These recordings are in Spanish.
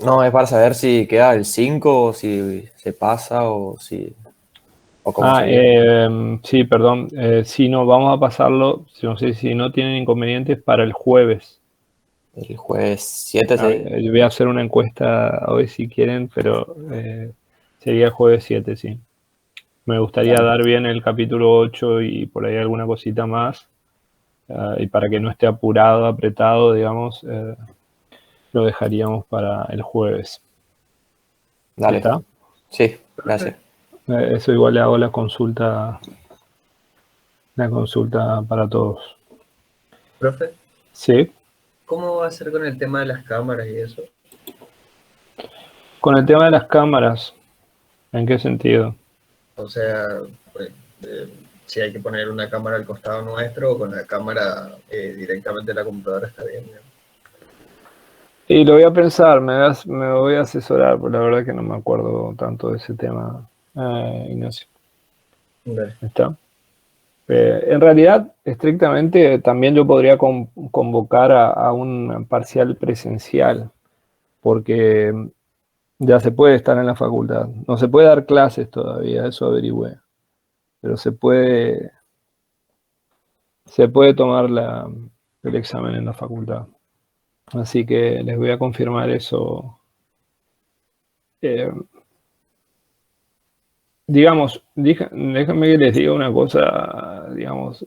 No, es para saber si queda el 5 o si se pasa o cómo sería. Sí, perdón. Sí, no, vamos a pasarlo, no sé si no tienen inconvenientes, para el jueves. El jueves 7 sería. Yo voy a hacer una encuesta hoy si quieren, pero sería el jueves 7, sí. Me gustaría Dale. dar bien el capítulo 8 y por ahí alguna cosita más. Y para que no esté apurado, apretado, digamos, lo dejaríamos para el jueves. Dale. ¿Está? Sí, gracias. Perfecto. Eso igual le hago la consulta para todos. Profe, Sí. ¿cómo va a ser con el tema de las cámaras y eso? Con el tema de las cámaras, ¿en qué sentido? O sea, pues, si hay que poner una cámara al costado nuestro o con la cámara directamente en la computadora está bien, ¿no? Y lo voy a pensar, me voy a asesorar, porque la verdad que no me acuerdo tanto de ese tema, Ignacio. Dale. ¿Está? En realidad, estrictamente, también yo podría convocar a un parcial presencial, porque ya se puede estar en la facultad. No se puede dar clases todavía, eso averigüé, pero se puede tomar el examen en la facultad. Así que les voy a confirmar eso. Eh, digamos, déjame que les diga una cosa, digamos,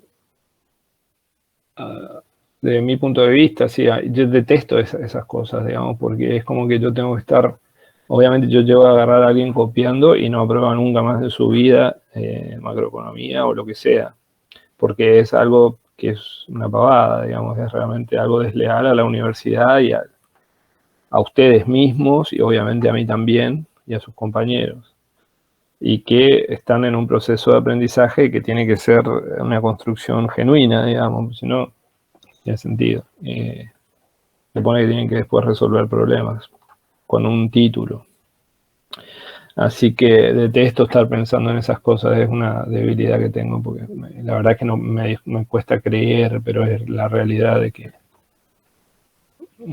de mi punto de vista, sí, yo detesto esas cosas, digamos, porque es como que yo tengo que estar, obviamente yo llevo a agarrar a alguien copiando y no aprueba nunca más de su vida macroeconomía o lo que sea, porque es algo que es una pavada, digamos, es realmente algo desleal a la universidad y a ustedes mismos y obviamente a mí también y a sus compañeros. Y que están en un proceso de aprendizaje que tiene que ser una construcción genuina, digamos, si no, tiene sentido. Supone que tienen que después resolver problemas con un título. Así que detesto estar pensando en esas cosas, es una debilidad que tengo, porque la verdad es que no me cuesta creer, pero es la realidad de que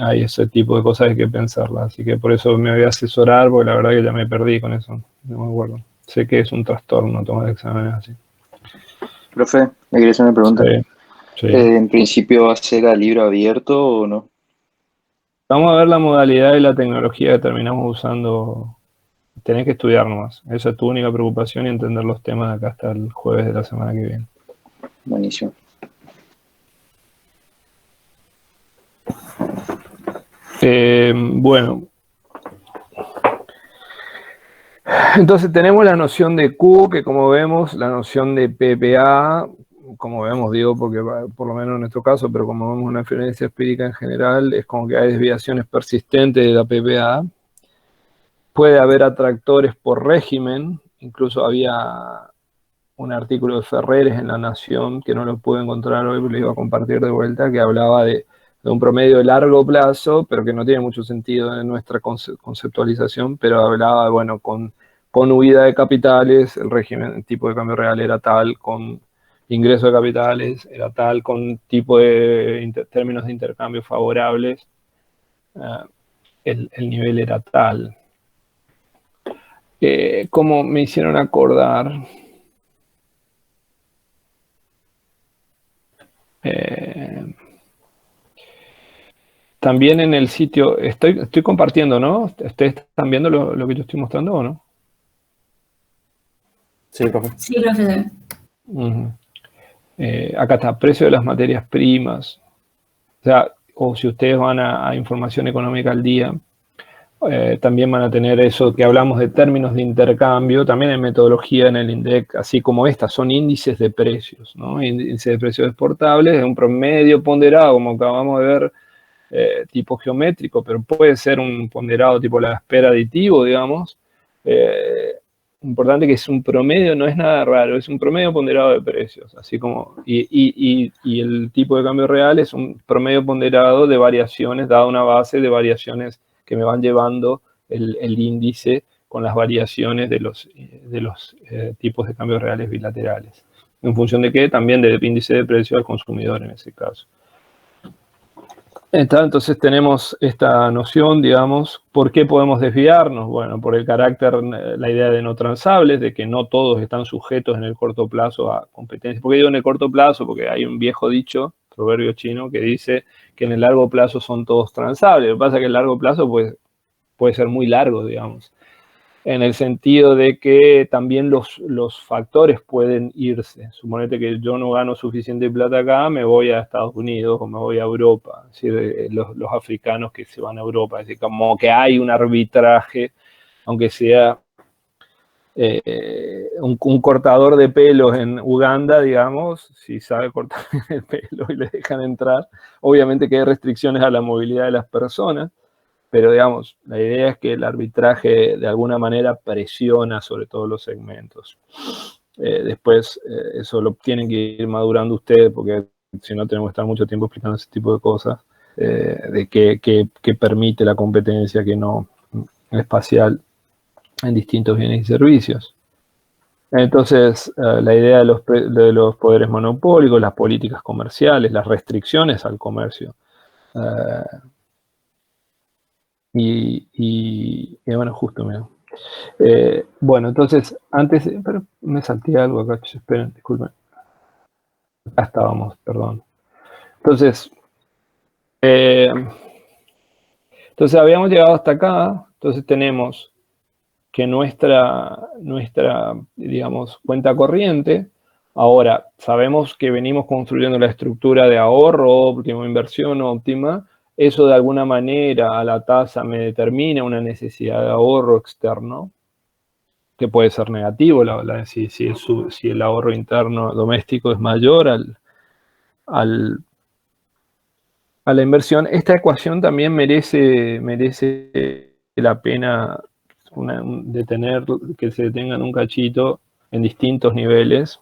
hay ese tipo de cosas que hay que pensarlas. Así que por eso me voy a asesorar, porque la verdad que ya me perdí con eso, no me acuerdo. Sé que es un trastorno tomar exámenes así. Profe, me quería hacer una pregunta. Sí, sí. ¿En principio va a ser a libro abierto o no? Vamos a ver la modalidad y la tecnología que terminamos usando. Tenés que estudiar nomás. Esa es tu única preocupación y entender los temas de acá hasta el jueves de la semana que viene. Buenísimo. Bueno, entonces tenemos la noción de Q, que como vemos, la noción de PPA, como vemos, digo, porque por lo menos en nuestro caso, pero como vemos una inferencia empírica en general, es como que hay desviaciones persistentes de la PPA. Puede haber atractores por régimen, incluso había un artículo de Ferreres en La Nación, que no lo pude encontrar hoy, pero lo iba a compartir de vuelta, que hablaba de un promedio de largo plazo, pero que no tiene mucho sentido en nuestra conceptualización, pero hablaba, bueno, con huida de capitales, el régimen, el tipo de cambio real era tal, con ingreso de capitales era tal, con tipo de términos de intercambio favorables, el nivel era tal. Como me hicieron acordar, eh, también en el sitio, estoy compartiendo, ¿no? ¿Ustedes están viendo lo que yo estoy mostrando o no? Sí, profe. Sí, profesor. Uh-huh. Acá está, precio de las materias primas. O sea, o si ustedes van a información económica al día, también van a tener eso que hablamos de términos de intercambio, también en metodología en el INDEC, así como estas, son índices de precios, ¿no? Índices de precios exportables, de un promedio ponderado, como acabamos de ver, tipo geométrico, pero puede ser un ponderado tipo la espera aditivo, digamos. Eh, Importante que es un promedio, no es nada raro, es un promedio ponderado de precios, así como, y el tipo de cambio real es un promedio ponderado de variaciones, dada una base de variaciones que me van llevando el índice con las variaciones de los tipos de cambios reales bilaterales. ¿En función de qué? También del índice de precio al consumidor en ese caso. Entonces tenemos esta noción, digamos, ¿por qué podemos desviarnos? Bueno, por el carácter, la idea de no transables, de que no todos están sujetos en el corto plazo a competencias. ¿Por qué digo en el corto plazo? Porque hay un viejo dicho, proverbio chino, que dice que en el largo plazo son todos transables. Lo que pasa es que el largo plazo puede ser muy largo, digamos, en el sentido de que también los factores pueden irse. Suponete que yo no gano suficiente plata acá, me voy a Estados Unidos o me voy a Europa. Es decir, los africanos que se van a Europa. Es decir, como que hay un arbitraje, aunque sea un cortador de pelos en Uganda, digamos, si sabe cortar el pelo y le dejan entrar. Obviamente que hay restricciones a la movilidad de las personas, pero digamos, la idea es que el arbitraje de alguna manera presiona sobre todos los segmentos. Después eso lo tienen que ir madurando ustedes, porque si no tenemos que estar mucho tiempo explicando ese tipo de cosas, de qué permite la competencia, que no espacial en distintos bienes y servicios. Entonces, la idea de los poderes monopólicos, las políticas comerciales, las restricciones al comercio, y bueno, justo, mira. Bueno, entonces, antes, pero me salté algo acá, esperen, disculpen. Acá estábamos, perdón. Entonces, habíamos llegado hasta acá, entonces tenemos que nuestra, digamos, cuenta corriente, ahora sabemos que venimos construyendo la estructura de ahorro óptimo, inversión óptima. Eso de alguna manera a la tasa me determina una necesidad de ahorro externo, que puede ser negativo, si el ahorro interno doméstico es mayor a la inversión. Esta ecuación también merece la pena que se detengan un cachito en distintos niveles.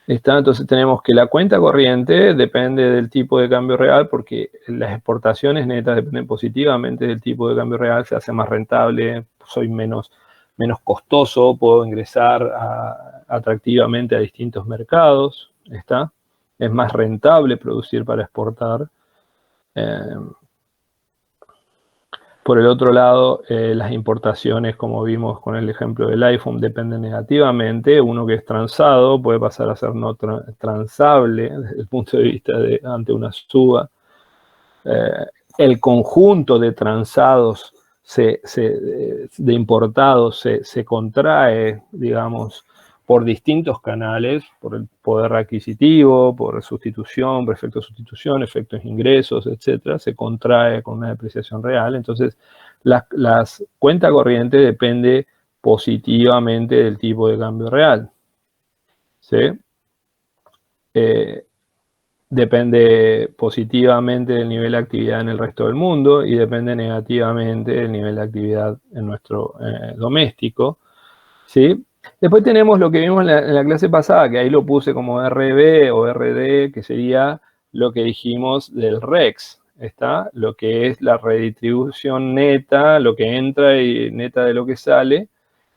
Entonces tenemos que la cuenta corriente depende del tipo de cambio real, porque las exportaciones netas dependen positivamente del tipo de cambio real. Se hace más rentable, soy menos costoso, puedo ingresar atractivamente a distintos mercados. Es más rentable producir para exportar. Por el otro lado, las importaciones, como vimos con el ejemplo del iPhone, dependen negativamente. Uno que es transado puede pasar a ser no transable desde el punto de vista ante una suba. El conjunto de transados, de importados, se contrae, digamos, por distintos canales, por el poder adquisitivo, por sustitución, por efectos de sustitución, efectos de ingresos, etcétera, se contrae con una depreciación real. Entonces, las cuenta corriente depende positivamente del tipo de cambio real. ¿Sí? Depende positivamente del nivel de actividad en el resto del mundo y depende negativamente del nivel de actividad en nuestro doméstico. ¿Sí? Después tenemos lo que vimos en la clase pasada, que ahí lo puse como RB o RD, que sería lo que dijimos del REX. ¿Está? Lo que es la redistribución neta, lo que entra y neta de lo que sale,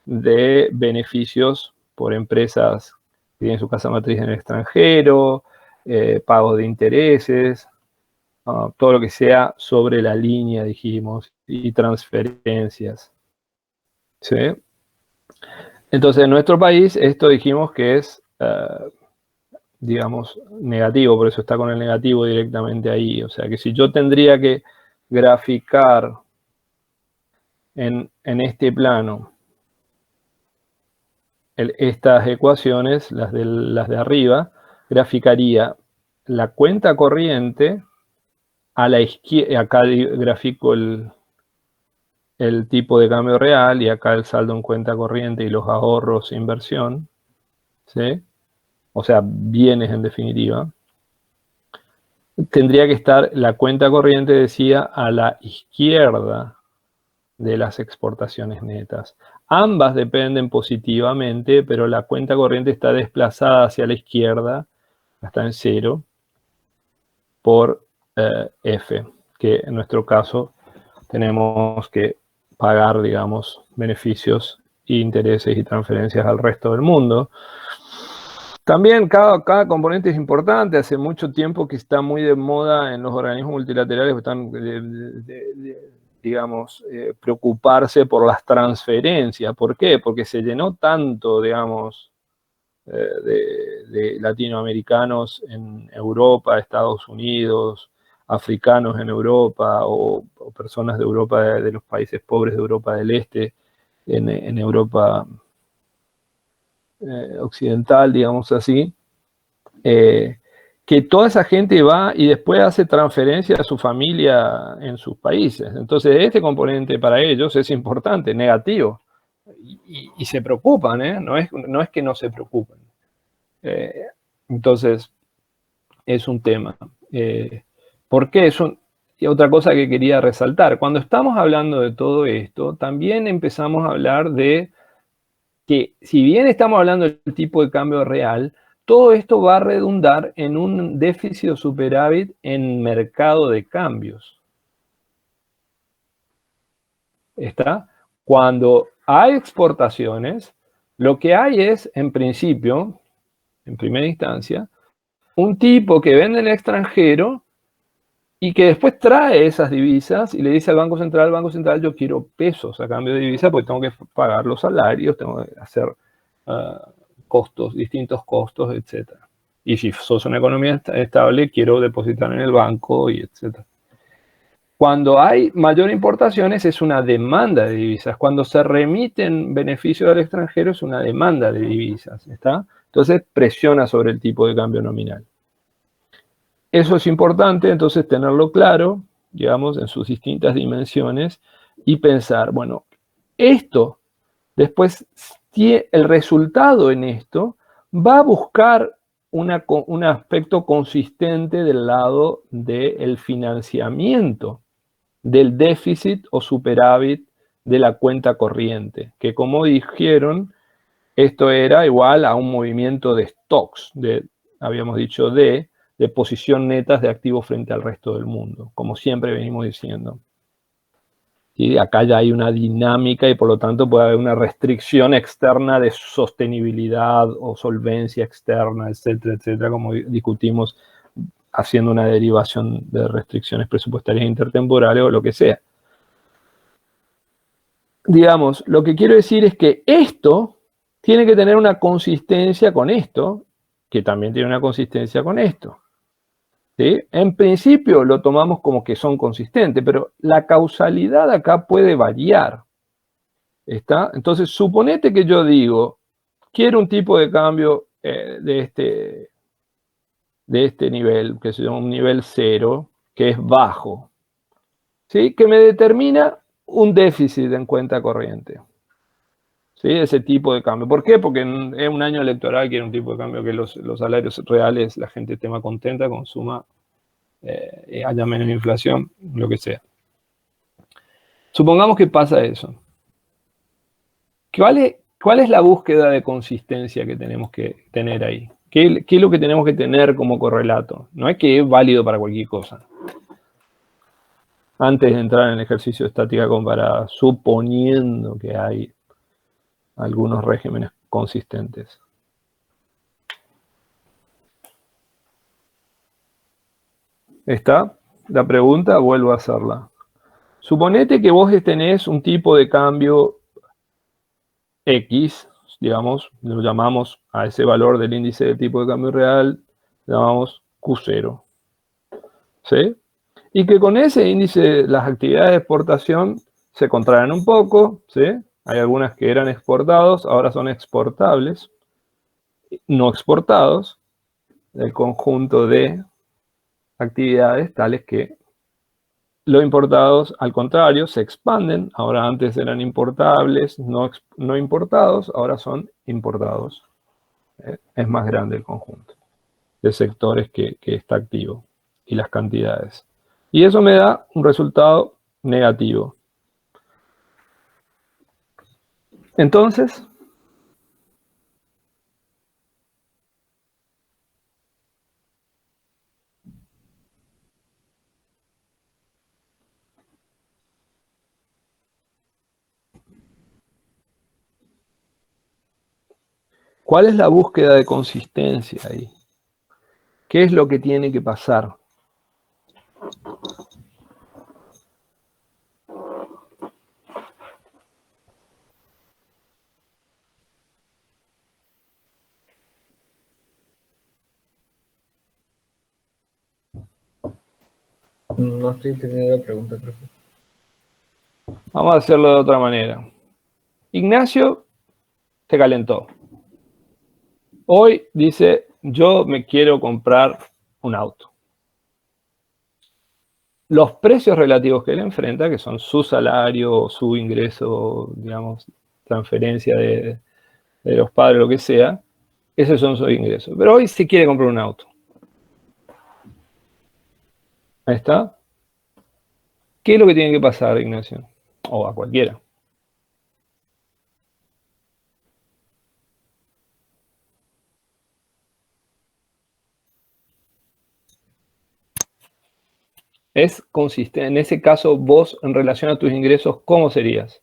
de beneficios por empresas que tienen su casa matriz en el extranjero, pagos de intereses, todo lo que sea sobre la línea, dijimos, y transferencias. ¿Sí? Entonces, en nuestro país, esto dijimos que es, digamos, negativo, por eso está con el negativo directamente ahí. O sea, que si yo tendría que graficar en este plano estas ecuaciones, las de arriba, graficaría la cuenta corriente a la izquierda. Acá grafico el tipo de cambio real y acá el saldo en cuenta corriente y los ahorros e inversión, ¿sí? O sea, bienes en definitiva. Tendría que estar la cuenta corriente, decía, a la izquierda de las exportaciones netas. Ambas dependen positivamente, pero la cuenta corriente está desplazada hacia la izquierda, está en 0, por F, que en nuestro caso tenemos que pagar, digamos, beneficios, intereses y transferencias al resto del mundo. También cada componente es importante. Hace mucho tiempo que está muy de moda en los organismos multilaterales que están, digamos, preocuparse por las transferencias. ¿Por qué? Porque se llenó tanto, digamos, de latinoamericanos en Europa, Estados Unidos, africanos en Europa o personas de Europa, de los países pobres de Europa del Este, en Europa occidental, digamos así, que toda esa gente va y después hace transferencia a su familia en sus países. Entonces, este componente para ellos es importante, negativo, y se preocupan, ¿eh? No es que no se preocupen. Entonces, es un tema. ¿Por qué? Y otra cosa que quería resaltar, cuando estamos hablando de todo esto, también empezamos a hablar de que si bien estamos hablando del tipo de cambio real, todo esto va a redundar en un déficit o superávit en mercado de cambios. ¿Está? Cuando hay exportaciones, lo que hay es, en principio, en primera instancia, un tipo que vende en el extranjero y que después trae esas divisas y le dice al Banco Central, yo quiero pesos a cambio de divisas porque tengo que pagar los salarios, tengo que hacer costos, distintos costos, etc. Y si sos una economía estable, quiero depositar en el banco, y etc. Cuando hay mayor importaciones es una demanda de divisas. Cuando se remiten beneficios al extranjero es una demanda de divisas, ¿está? Entonces presiona sobre el tipo de cambio nominal. Eso es importante, entonces, tenerlo claro, digamos, en sus distintas dimensiones y pensar, bueno, esto, después, el resultado en esto va a buscar un aspecto consistente del lado del financiamiento del déficit o superávit de la cuenta corriente, que como dijeron, esto era igual a un movimiento de stocks, habíamos dicho de posición netas de activos frente al resto del mundo, como siempre venimos diciendo. Y acá ya hay una dinámica y por lo tanto puede haber una restricción externa de sostenibilidad o solvencia externa, etcétera, etcétera, como discutimos haciendo una derivación de restricciones presupuestarias intertemporales o lo que sea. Digamos, lo que quiero decir es que esto tiene que tener una consistencia con esto, que también tiene una consistencia con esto. ¿Sí? En principio lo tomamos como que son consistentes, pero la causalidad acá puede variar. ¿Está? Entonces, suponete que yo digo, quiero un tipo de cambio de este nivel, que se llama un nivel 0, que es bajo, ¿sí? Que me determina un déficit en cuenta corriente. ¿Sí? Ese tipo de cambio. ¿Por qué? Porque en un año electoral quiero un tipo de cambio que los salarios reales, la gente esté más contenta, consuma, haya menos inflación, lo que sea. Supongamos que pasa eso. ¿Cuál es la búsqueda de consistencia que tenemos que tener ahí? ¿Qué es lo que tenemos que tener como correlato? No es que es válido para cualquier cosa. Antes de entrar en el ejercicio de estática comparada, suponiendo que hay algunos regímenes consistentes. ¿Está? La pregunta, vuelvo a hacerla. Suponete que vos tenés un tipo de cambio X, digamos, lo llamamos a ese valor del índice del tipo de cambio real, lo llamamos Q0. ¿Sí? Y que con ese índice las actividades de exportación se contraen un poco, ¿sí? Hay algunas que eran exportados, ahora son exportables, no exportados, el conjunto de actividades tales que los importados, al contrario, se expanden. Ahora antes eran importables, no importados, ahora son importados. Es más grande el conjunto de sectores que está activo y las cantidades. Y eso me da un resultado negativo. Entonces, ¿Cuál es la búsqueda de consistencia ahí? ¿Qué es lo que tiene que pasar? No estoy entendiendo la pregunta, profe. Vamos a hacerlo de otra manera. Ignacio te calentó. Hoy dice, yo me quiero comprar un auto. Los precios relativos que él enfrenta, que son su salario, su ingreso, digamos, transferencia de los padres, lo que sea, esos son sus ingresos. Pero hoy se quiere comprar un auto. Ahí está. ¿Qué es lo que tiene que pasar, Ignacio? O a cualquiera. Es consistente. En ese caso, vos, en relación a tus ingresos, ¿cómo serías?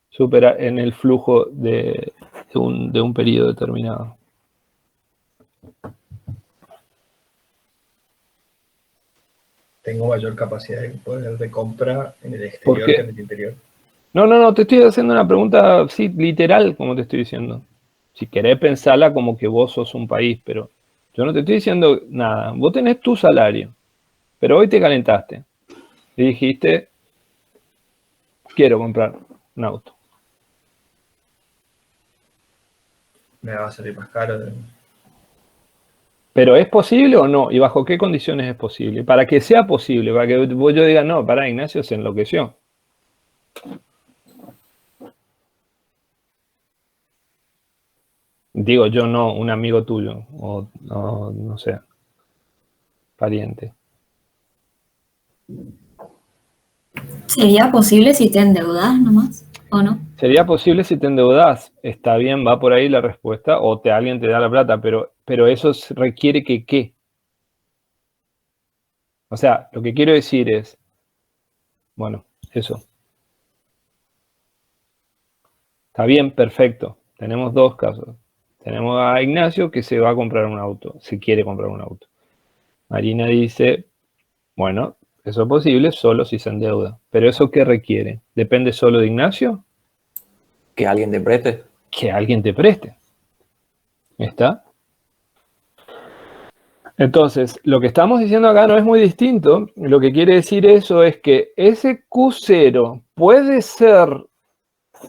Supera en el flujo de un periodo determinado. Tengo mayor capacidad de poder de compra en el exterior que en el interior. No, te estoy haciendo una pregunta, sí, literal, como te estoy diciendo. Si querés pensarla como que vos sos un país, pero yo no te estoy diciendo nada. Vos tenés tu salario, pero hoy te calentaste y dijiste, quiero comprar un auto. Me va a salir más caro. ¿Pero es posible o no? ¿Y bajo qué condiciones es posible? Para que sea posible, para que yo diga, no, para Ignacio se enloqueció. Digo yo, no, un amigo tuyo, o no sé, pariente. ¿Sería posible si te endeudas nomás o no? Sería posible si te endeudas. Está bien, va por ahí la respuesta, o alguien te da la plata, pero eso requiere que ¿qué? O sea, lo que quiero decir es, bueno, eso. Está bien, perfecto. Tenemos dos casos. Tenemos a Ignacio que se va a comprar un auto, se quiere comprar un auto. Marina dice, bueno, eso es posible solo si se endeuda. ¿Pero eso qué requiere? ¿Depende solo de Ignacio? Que alguien te preste. Que alguien te preste. ¿Está? Entonces, lo que estamos diciendo acá no es muy distinto. Lo que quiere decir eso es que ese Q0 puede ser,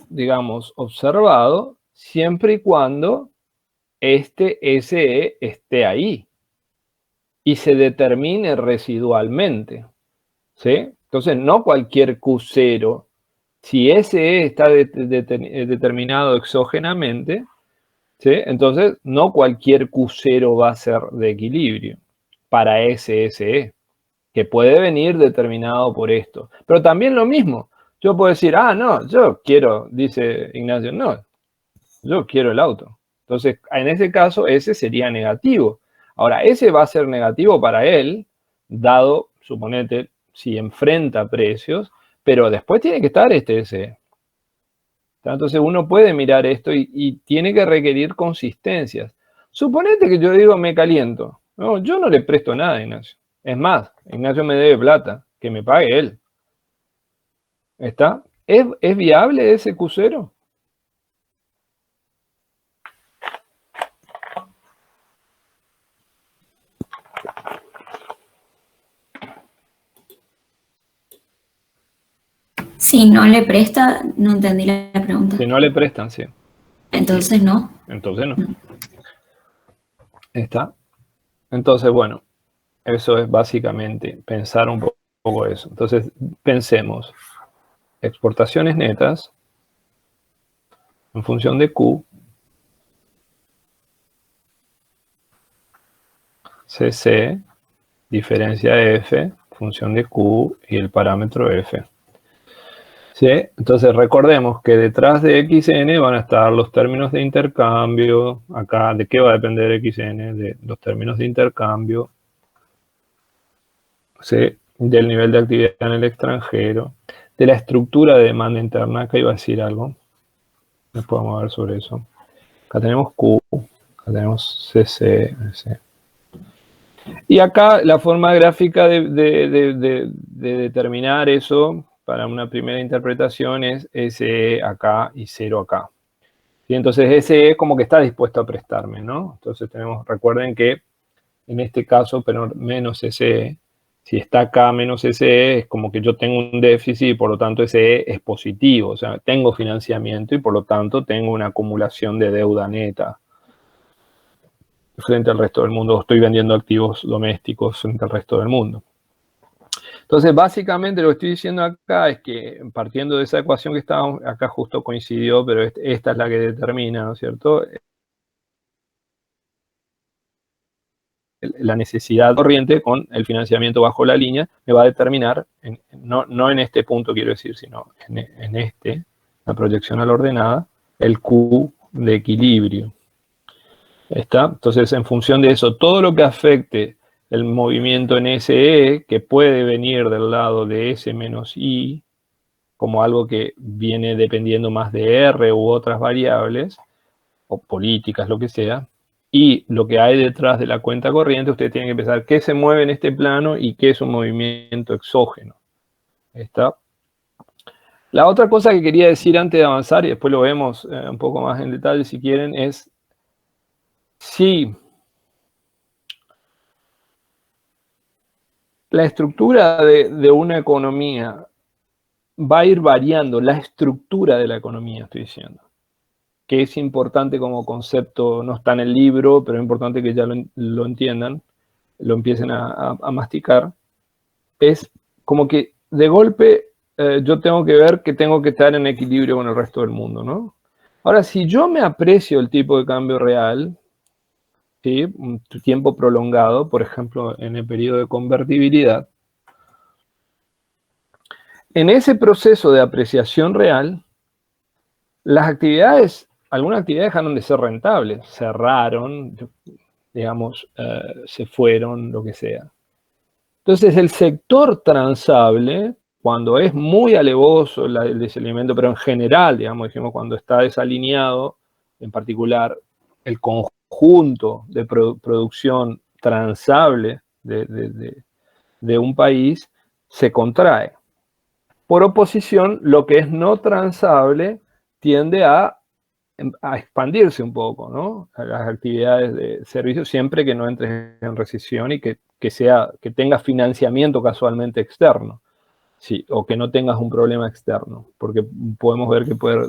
digamos, observado siempre y cuando este SE esté ahí y se determine residualmente. ¿Sí? Entonces, no cualquier Q0, si SE está determinado exógenamente, ¿sí? Entonces, no cualquier Q0 va a ser de equilibrio para SE, que puede venir determinado por esto. Pero también lo mismo, yo puedo decir, no, yo quiero, dice Ignacio, no, yo quiero el auto. Entonces, en ese caso, ese sería negativo. Ahora, ese va a ser negativo para él, dado, suponete, si enfrenta precios, pero después tiene que estar este SE. Entonces uno puede mirar esto y tiene que requerir consistencias. Suponete que yo digo me caliento. No, yo no le presto nada a Ignacio. Es más, Ignacio me debe plata, que me pague él. ¿Está? ¿Es viable ese Q0? Si no le presta, no entendí la pregunta. Si no le prestan, sí. Entonces no. Entonces no. ¿Está? Entonces, bueno, eso es básicamente pensar un poco eso. Entonces, pensemos. Exportaciones netas en función de Q, CC, diferencia F, función de Q y el parámetro F. ¿Sí? Entonces recordemos que detrás de XN van a estar los términos de intercambio. Acá, ¿de qué va a depender XN? De los términos de intercambio. ¿Sí? Del nivel de actividad en el extranjero. De la estructura de demanda interna. Acá iba a decir algo. Después vamos a ver sobre eso. Acá tenemos Q, acá tenemos CC, C. Y acá la forma gráfica de determinar eso para una primera interpretación es SE acá y 0 acá. ¿Sí? Entonces SE es como que está dispuesto a prestarme, ¿no? Entonces recuerden que en este caso, pero menos SE, si está acá menos SE, es como que yo tengo un déficit y por lo tanto SE es positivo. O sea, tengo financiamiento y por lo tanto tengo una acumulación de deuda neta frente al resto del mundo. Estoy vendiendo activos domésticos frente al resto del mundo. Entonces, básicamente lo que estoy diciendo acá es que partiendo de esa ecuación que estábamos, acá justo coincidió, pero esta es la que determina, ¿no es cierto?, la necesidad corriente con el financiamiento bajo la línea me va a determinar, no en este punto quiero decir, sino en la proyección a la ordenada, el Q de equilibrio. ¿Está? Entonces, en función de eso, todo lo que afecte el movimiento en SE, que puede venir del lado de S menos I, como algo que viene dependiendo más de R u otras variables, o políticas, lo que sea, y lo que hay detrás de la cuenta corriente, usted tiene que pensar qué se mueve en este plano y qué es un movimiento exógeno. ¿Está? La otra cosa que quería decir antes de avanzar, y después lo vemos un poco más en detalle si quieren, es si la estructura de una economía va a ir variando, la estructura de la economía, estoy diciendo, que es importante como concepto, no está en el libro, pero es importante que ya lo entiendan, lo empiecen a masticar, es como que de golpe yo tengo que ver que tengo que estar en equilibrio con el resto del mundo, ¿no? Ahora, si yo me aprecio el tipo de cambio real, ¿sí?, un tiempo prolongado, por ejemplo, en el periodo de convertibilidad, en ese proceso de apreciación real, las actividades, algunas actividades dejaron de ser rentables, cerraron, digamos, se fueron, lo que sea. Entonces, el sector transable, cuando es muy alevoso el desalinamiento, pero en general, digamos, dijimos, cuando está desalineado, en particular, el conjunto de producción transable de un país, se contrae. Por oposición, lo que es no transable tiende a expandirse un poco, ¿no? A las actividades de servicio, siempre que no entres en recesión y que tengas financiamiento casualmente externo, sí, o que no tengas un problema externo, porque podemos ver que puede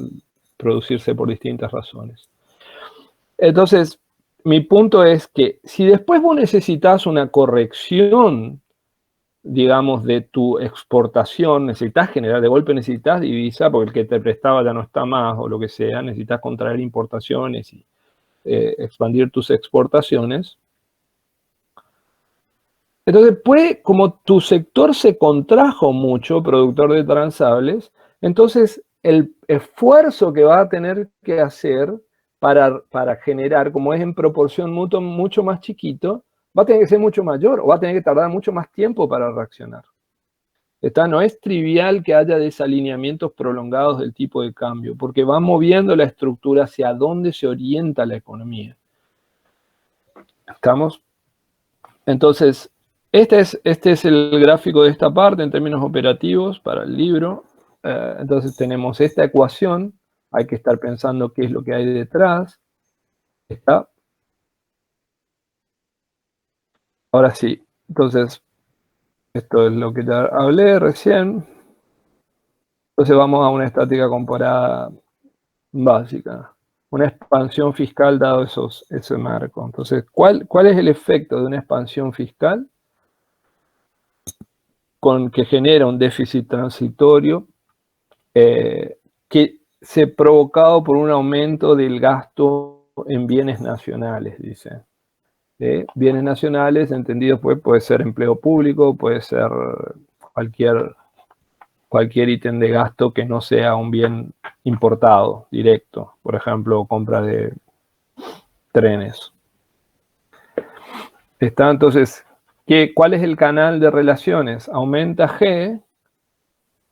producirse por distintas razones. Entonces, mi punto es que si después vos necesitas una corrección, digamos, de tu exportación, necesitas generar, de golpe necesitas divisa, porque el que te prestaba ya no está más, o lo que sea, necesitas contraer importaciones y expandir tus exportaciones. Entonces, como tu sector se contrajo mucho, productor de transables, entonces el esfuerzo que va a tener que hacer para generar, como es en proporción mucho más chiquito, va a tener que ser mucho mayor o va a tener que tardar mucho más tiempo para reaccionar. No es trivial que haya desalineamientos prolongados del tipo de cambio, porque va moviendo la estructura hacia dónde se orienta la economía. ¿Estamos? Entonces, este es el gráfico de esta parte en términos operativos para el libro. Entonces tenemos esta ecuación, hay que estar pensando qué es lo que hay detrás. ¿Está? Ahora sí, entonces, esto es lo que ya hablé recién. Entonces vamos a una estática comparada básica. Una expansión fiscal dado ese marco. Entonces, ¿cuál es el efecto de una expansión fiscal que genera un déficit transitorio que se provocado por un aumento del gasto en bienes nacionales, dice? Bienes nacionales, entendido pues, puede ser empleo público, puede ser cualquier ítem de gasto que no sea un bien importado directo, por ejemplo, compra de trenes. Está entonces, ¿cuál es el canal de relaciones? Aumenta G,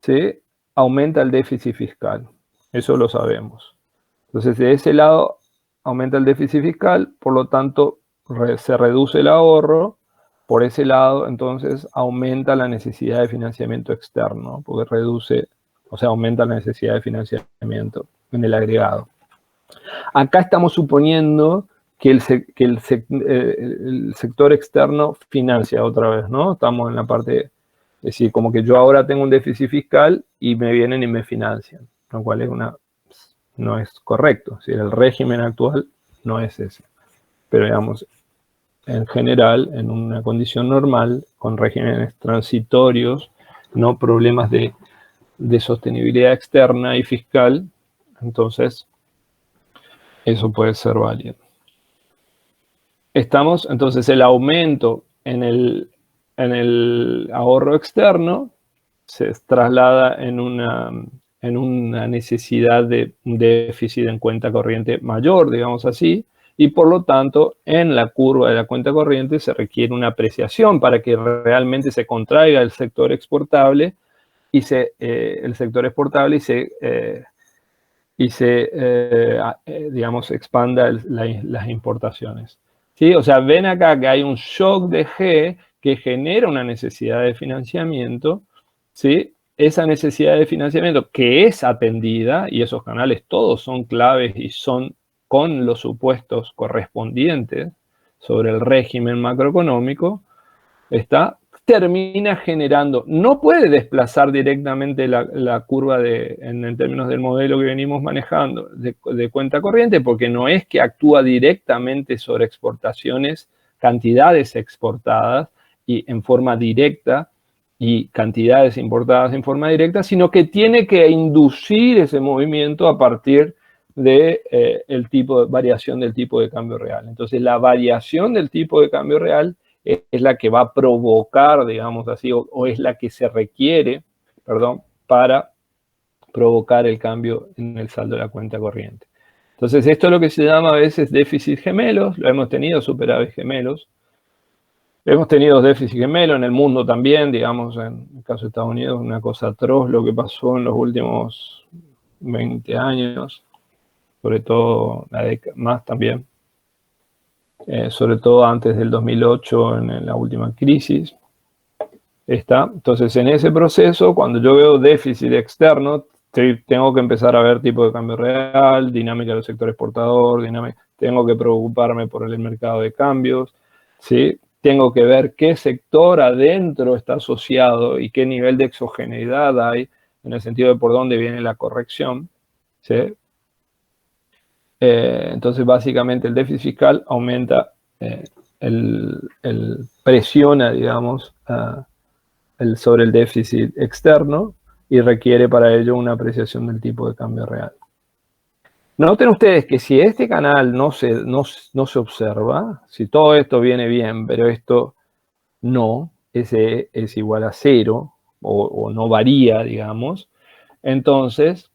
¿sí?, aumenta el déficit fiscal. Eso lo sabemos. Entonces, de ese lado, aumenta el déficit fiscal, por lo tanto se reduce el ahorro. Por ese lado, entonces, aumenta la necesidad de financiamiento externo, porque reduce, o sea, aumenta la necesidad de financiamiento en el agregado. Acá estamos suponiendo que el sector externo financia otra vez, ¿no? Estamos en la parte, es decir, como que yo ahora tengo un déficit fiscal y me vienen y me financian, lo cual es no es correcto. Es decir, el régimen actual no es ese. Pero digamos, en general, en una condición normal, con regímenes transitorios, no problemas de sostenibilidad externa y fiscal, entonces eso puede ser válido. Entonces, el aumento en el ahorro externo se traslada en una necesidad de un déficit en cuenta corriente mayor, digamos así, y por lo tanto, en la curva de la cuenta corriente se requiere una apreciación para que realmente se contraiga el sector exportable y se digamos, expanda las importaciones. ¿Sí? O sea, ven acá que hay un shock de G que genera una necesidad de financiamiento, ¿sí? Esa necesidad de financiamiento que es atendida, y esos canales todos son claves y son con los supuestos correspondientes sobre el régimen macroeconómico, termina generando, no puede desplazar directamente la curva en términos del modelo que venimos manejando de cuenta corriente, porque no es que actúa directamente sobre exportaciones, cantidades exportadas y en forma directa y cantidades importadas en forma directa, sino que tiene que inducir ese movimiento a partir de variación del tipo de cambio real. Entonces, la variación del tipo de cambio real es la que va a provocar, digamos así, o es la que se requiere, para provocar el cambio en el saldo de la cuenta corriente. Entonces, esto es lo que se llama a veces déficit gemelos, lo hemos tenido, superávit gemelos. Hemos tenido déficit gemelo en el mundo también, digamos, en el caso de Estados Unidos, una cosa atroz lo que pasó en los últimos 20 años, sobre todo más también. Sobre todo antes del 2008, en la última crisis. Entonces, en ese proceso, cuando yo veo déficit externo, tengo que empezar a ver tipo de cambio real, dinámica del sector exportador, tengo que preocuparme por el mercado de cambios, ¿sí? Tengo que ver qué sector adentro está asociado y qué nivel de exogeneidad hay, en el sentido de por dónde viene la corrección, ¿sí? Entonces, básicamente, el déficit fiscal aumenta, presiona, digamos, sobre el déficit externo y requiere para ello una apreciación del tipo de cambio real. Noten ustedes que si este canal no se observa, si todo esto viene bien, pero esto no, ese es igual a 0 o no varía, digamos, entonces,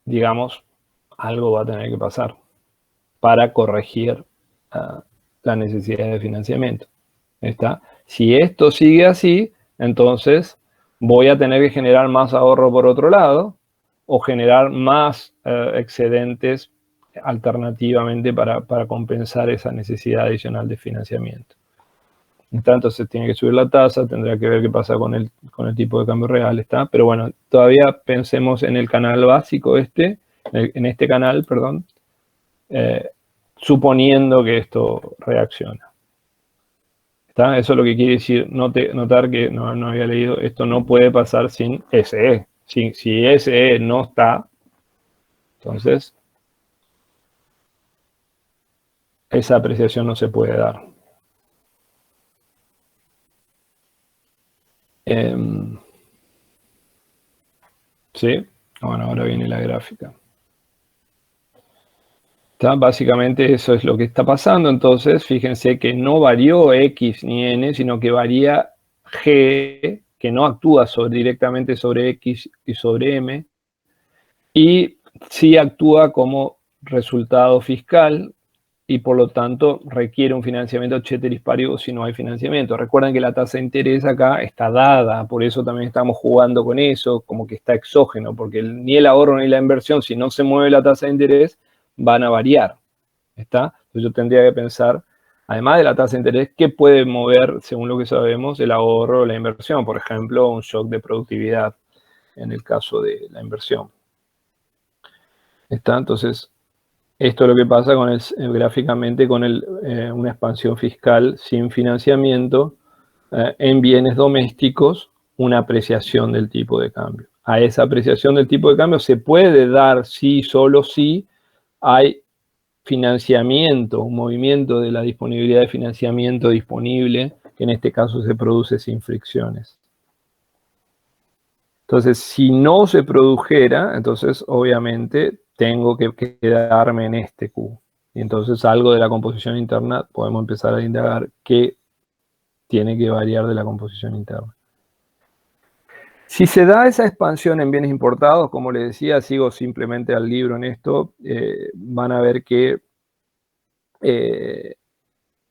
digamos, algo va a tener que pasar para corregir la necesidad de financiamiento. Si esto sigue así, entonces voy a tener que generar más ahorro por otro lado o generar más excedentes alternativamente para compensar esa necesidad adicional de financiamiento. Entonces tiene que subir la tasa, tendrá que ver qué pasa con el tipo de cambio real, pero bueno, todavía pensemos en el canal básico en este canal, perdón, suponiendo que esto reacciona. Eso es lo que quiere decir, notar que no había leído, esto no puede pasar sin SE. Si SE no está, entonces esa apreciación no se puede dar. ¿Sí? Bueno, ahora viene la gráfica. Básicamente eso es lo que está pasando. Entonces, fíjense que no varió X ni N, sino que varía G, que no actúa directamente sobre X y sobre M, y sí actúa como resultado fiscal, y por lo tanto requiere un financiamiento ceteris paribus si no hay financiamiento. Recuerden que la tasa de interés acá está dada, por eso también estamos jugando con eso, como que está exógeno, porque ni el ahorro ni la inversión, si no se mueve la tasa de interés, van a variar. ¿Está? Entonces yo tendría que pensar, además de la tasa de interés, ¿qué puede mover, según lo que sabemos, el ahorro o la inversión? Por ejemplo, un shock de productividad en el caso de la inversión. ¿Está? Entonces, esto es lo que pasa con gráficamente con una expansión fiscal sin financiamiento en bienes domésticos, una apreciación del tipo de cambio. A esa apreciación del tipo de cambio se puede dar sí, solo si hay financiamiento, un movimiento de la disponibilidad de financiamiento disponible, que en este caso se produce sin fricciones. Entonces, si no se produjera, entonces obviamente tengo que quedarme en este Q. Y entonces algo de la composición interna podemos empezar a indagar qué tiene que variar de la composición interna. Si se da esa expansión en bienes importados, como les decía, sigo simplemente al libro en esto, van a ver que,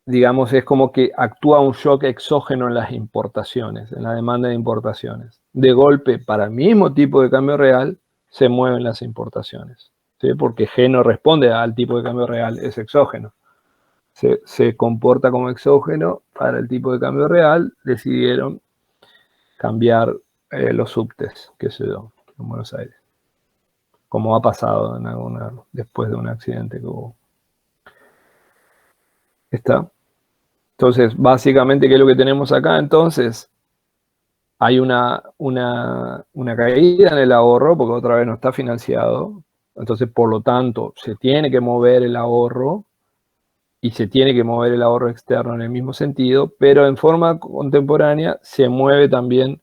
digamos, es como que actúa un shock exógeno en las importaciones, en la demanda de importaciones. De golpe, para el mismo tipo de cambio real, se mueven las importaciones, ¿sí? Porque G no responde al tipo de cambio real, es exógeno. Se comporta como exógeno para el tipo de cambio real, decidieron cambiar los subtes que se dio en Buenos Aires, como ha pasado después de un accidente que hubo. ¿Está? Entonces, básicamente, ¿qué es lo que tenemos acá? Entonces, hay una caída en el ahorro, porque otra vez no está financiado. Entonces, por lo tanto, se tiene que mover el ahorro y se tiene que mover el ahorro externo en el mismo sentido, pero en forma contemporánea se mueve también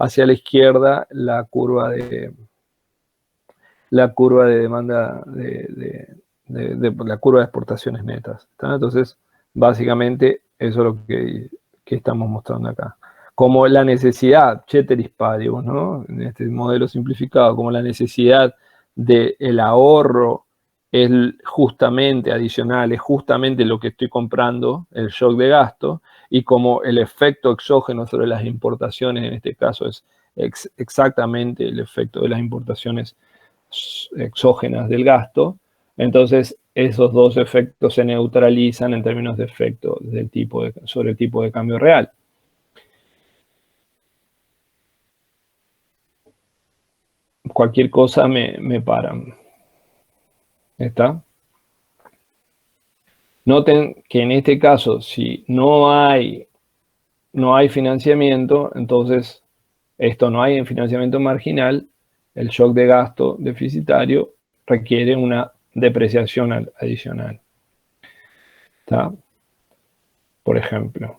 hacia la izquierda la curva de demanda, la curva de exportaciones netas. ¿Está? Entonces, básicamente, eso es lo que estamos mostrando acá. Como la necesidad, ceteris paribus, ¿no? En este modelo simplificado, como la necesidad del ahorro es justamente adicional, es justamente lo que estoy comprando, el shock de gasto, y como el efecto exógeno sobre las importaciones, en este caso es exactamente el efecto de las importaciones exógenas del gasto, entonces esos dos efectos se neutralizan en términos de efecto sobre el tipo de cambio real. Cualquier cosa me paran. ¿Está? Noten que en este caso, si no hay financiamiento, entonces esto no hay en financiamiento marginal, el shock de gasto deficitario requiere una depreciación adicional. ¿Está? Por ejemplo.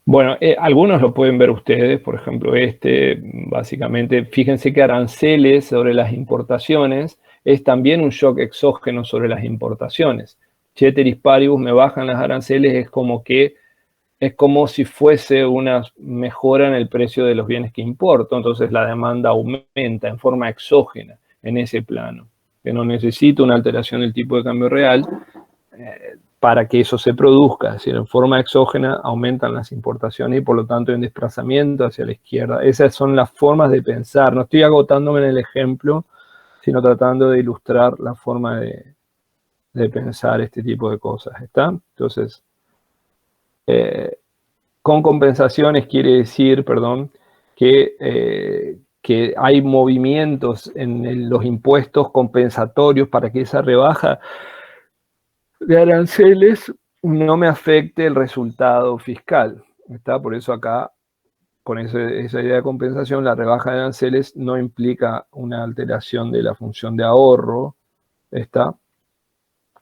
Bueno, algunos lo pueden ver ustedes, por ejemplo básicamente, fíjense que aranceles sobre las importaciones es también un shock exógeno sobre las importaciones. Ceteris paribus, me bajan las aranceles, es como si fuese una mejora en el precio de los bienes que importo, entonces la demanda aumenta en forma exógena en ese plano, que no necesito una alteración del tipo de cambio real, para que eso se produzca, es decir, en forma exógena aumentan las importaciones y por lo tanto hay un desplazamiento hacia la izquierda. Esas son las formas de pensar. No estoy agotándome en el ejemplo, sino tratando de ilustrar la forma de pensar este tipo de cosas. ¿Está? Entonces, con compensaciones quiere decir, que hay movimientos en los impuestos compensatorios para que esa rebaja de aranceles no me afecte el resultado fiscal. ¿Está? Por eso acá, con esa idea de compensación, la rebaja de aranceles no implica una alteración de la función de ahorro. ¿Está?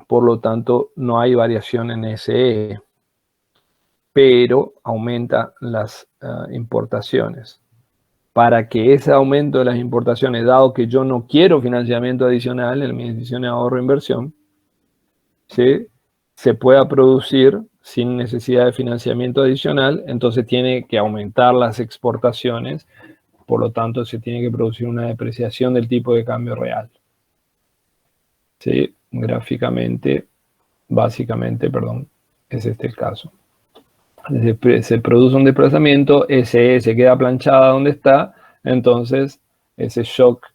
Por lo tanto, no hay variación en SE, pero aumenta las importaciones. Para que ese aumento de las importaciones, dado que yo no quiero financiamiento adicional en mi decisión de ahorro e inversión, ¿sí?, se pueda producir sin necesidad de financiamiento adicional, entonces tiene que aumentar las exportaciones, por lo tanto se tiene que producir una depreciación del tipo de cambio real. ¿sí? Gráficamente, básicamente, perdón, es este el caso. Se produce un desplazamiento, SE se queda planchada donde está, entonces ese shock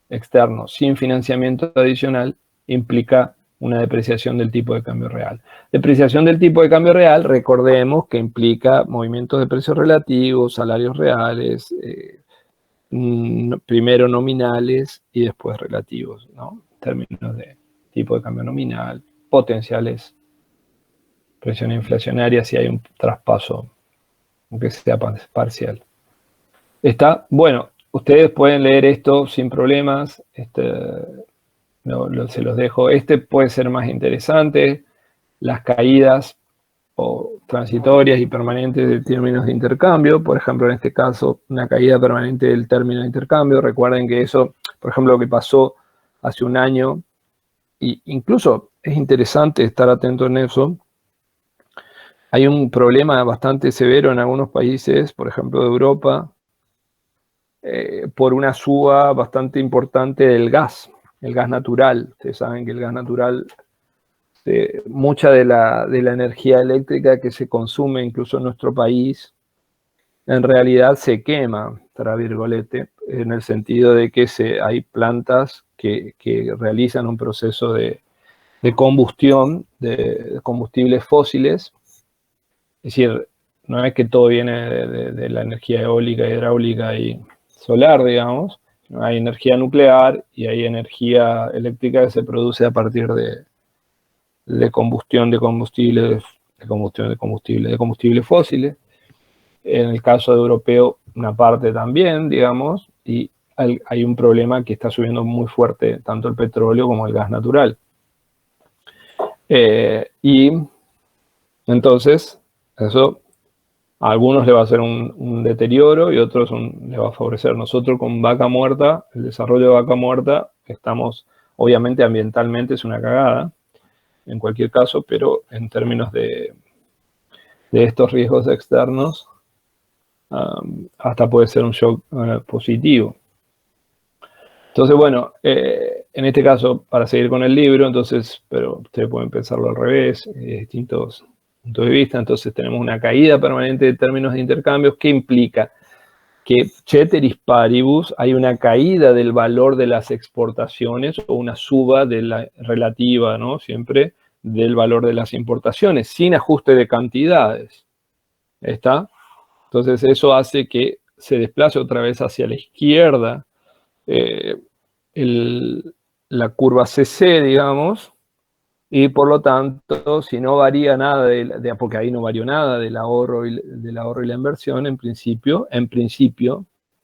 externo sin financiamiento adicional implica una depreciación del tipo de cambio real. Depreciación del tipo de cambio real, recordemos que implica movimientos de precios relativos, salarios reales, primero nominales y después relativos, ¿no? En términos de tipo de cambio nominal, potenciales presión inflacionaria si hay un traspaso, aunque sea parcial. Está, bueno, ustedes pueden leer esto sin problemas, se los dejo. Este puede ser más interesante, las caídas o transitorias y permanentes de términos de intercambio, por ejemplo, en este caso, una caída permanente del término de intercambio. Recuerden que eso, por ejemplo, lo que pasó hace un año, e incluso es interesante estar atento en eso. Hay un problema bastante severo en algunos países, por ejemplo, de Europa, por una suba bastante importante del gas, el gas natural. Ustedes saben que el gas natural, mucha de la energía eléctrica que se consume incluso en nuestro país, en realidad se quema, tra virgolete, en el sentido de que hay plantas que realizan un proceso de combustión de combustibles fósiles. Es decir, no es que todo viene de la energía eólica, hidráulica y solar, digamos. Hay energía nuclear y hay energía eléctrica que se produce a partir de combustión de combustibles fósiles. En el caso de europeo, una parte también, digamos, y hay un problema que está subiendo muy fuerte tanto el petróleo como el gas natural. Y entonces, eso a algunos le va a hacer un deterioro y a otros le va a favorecer. Nosotros con Vaca Muerta, el desarrollo de Vaca Muerta, estamos, obviamente ambientalmente es una cagada, en cualquier caso, pero en términos de estos riesgos externos, hasta puede ser un shock positivo. Entonces, bueno, en este caso, para seguir con el libro, entonces, pero ustedes pueden pensarlo al revés, distintos puntos de vista. Entonces tenemos una caída permanente de términos de intercambios que implica que ceteris paribus hay una caída del valor de las exportaciones o una suba de la relativa, ¿no? Siempre del valor de las importaciones, sin ajuste de cantidades. ¿Está? Entonces eso hace que se desplace otra vez hacia la izquierda la curva CC, digamos, y por lo tanto, si no varía nada, porque ahí no varió nada del ahorro y la inversión, en principio,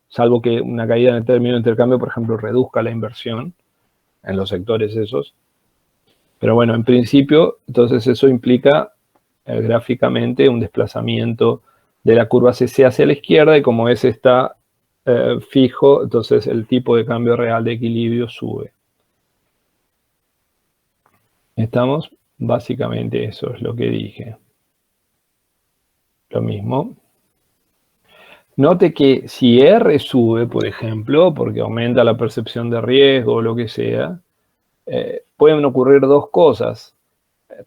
salvo que una caída en el término de intercambio, por ejemplo, reduzca la inversión en los sectores esos. Pero bueno, en principio, entonces eso implica gráficamente un desplazamiento de la curva CC hacia la izquierda, y como ese está fijo, entonces el tipo de cambio real de equilibrio sube. ¿Estamos? Básicamente eso es lo que dije. Lo mismo. Note que si R sube, por ejemplo, porque aumenta la percepción de riesgo o lo que sea, pueden ocurrir dos cosas.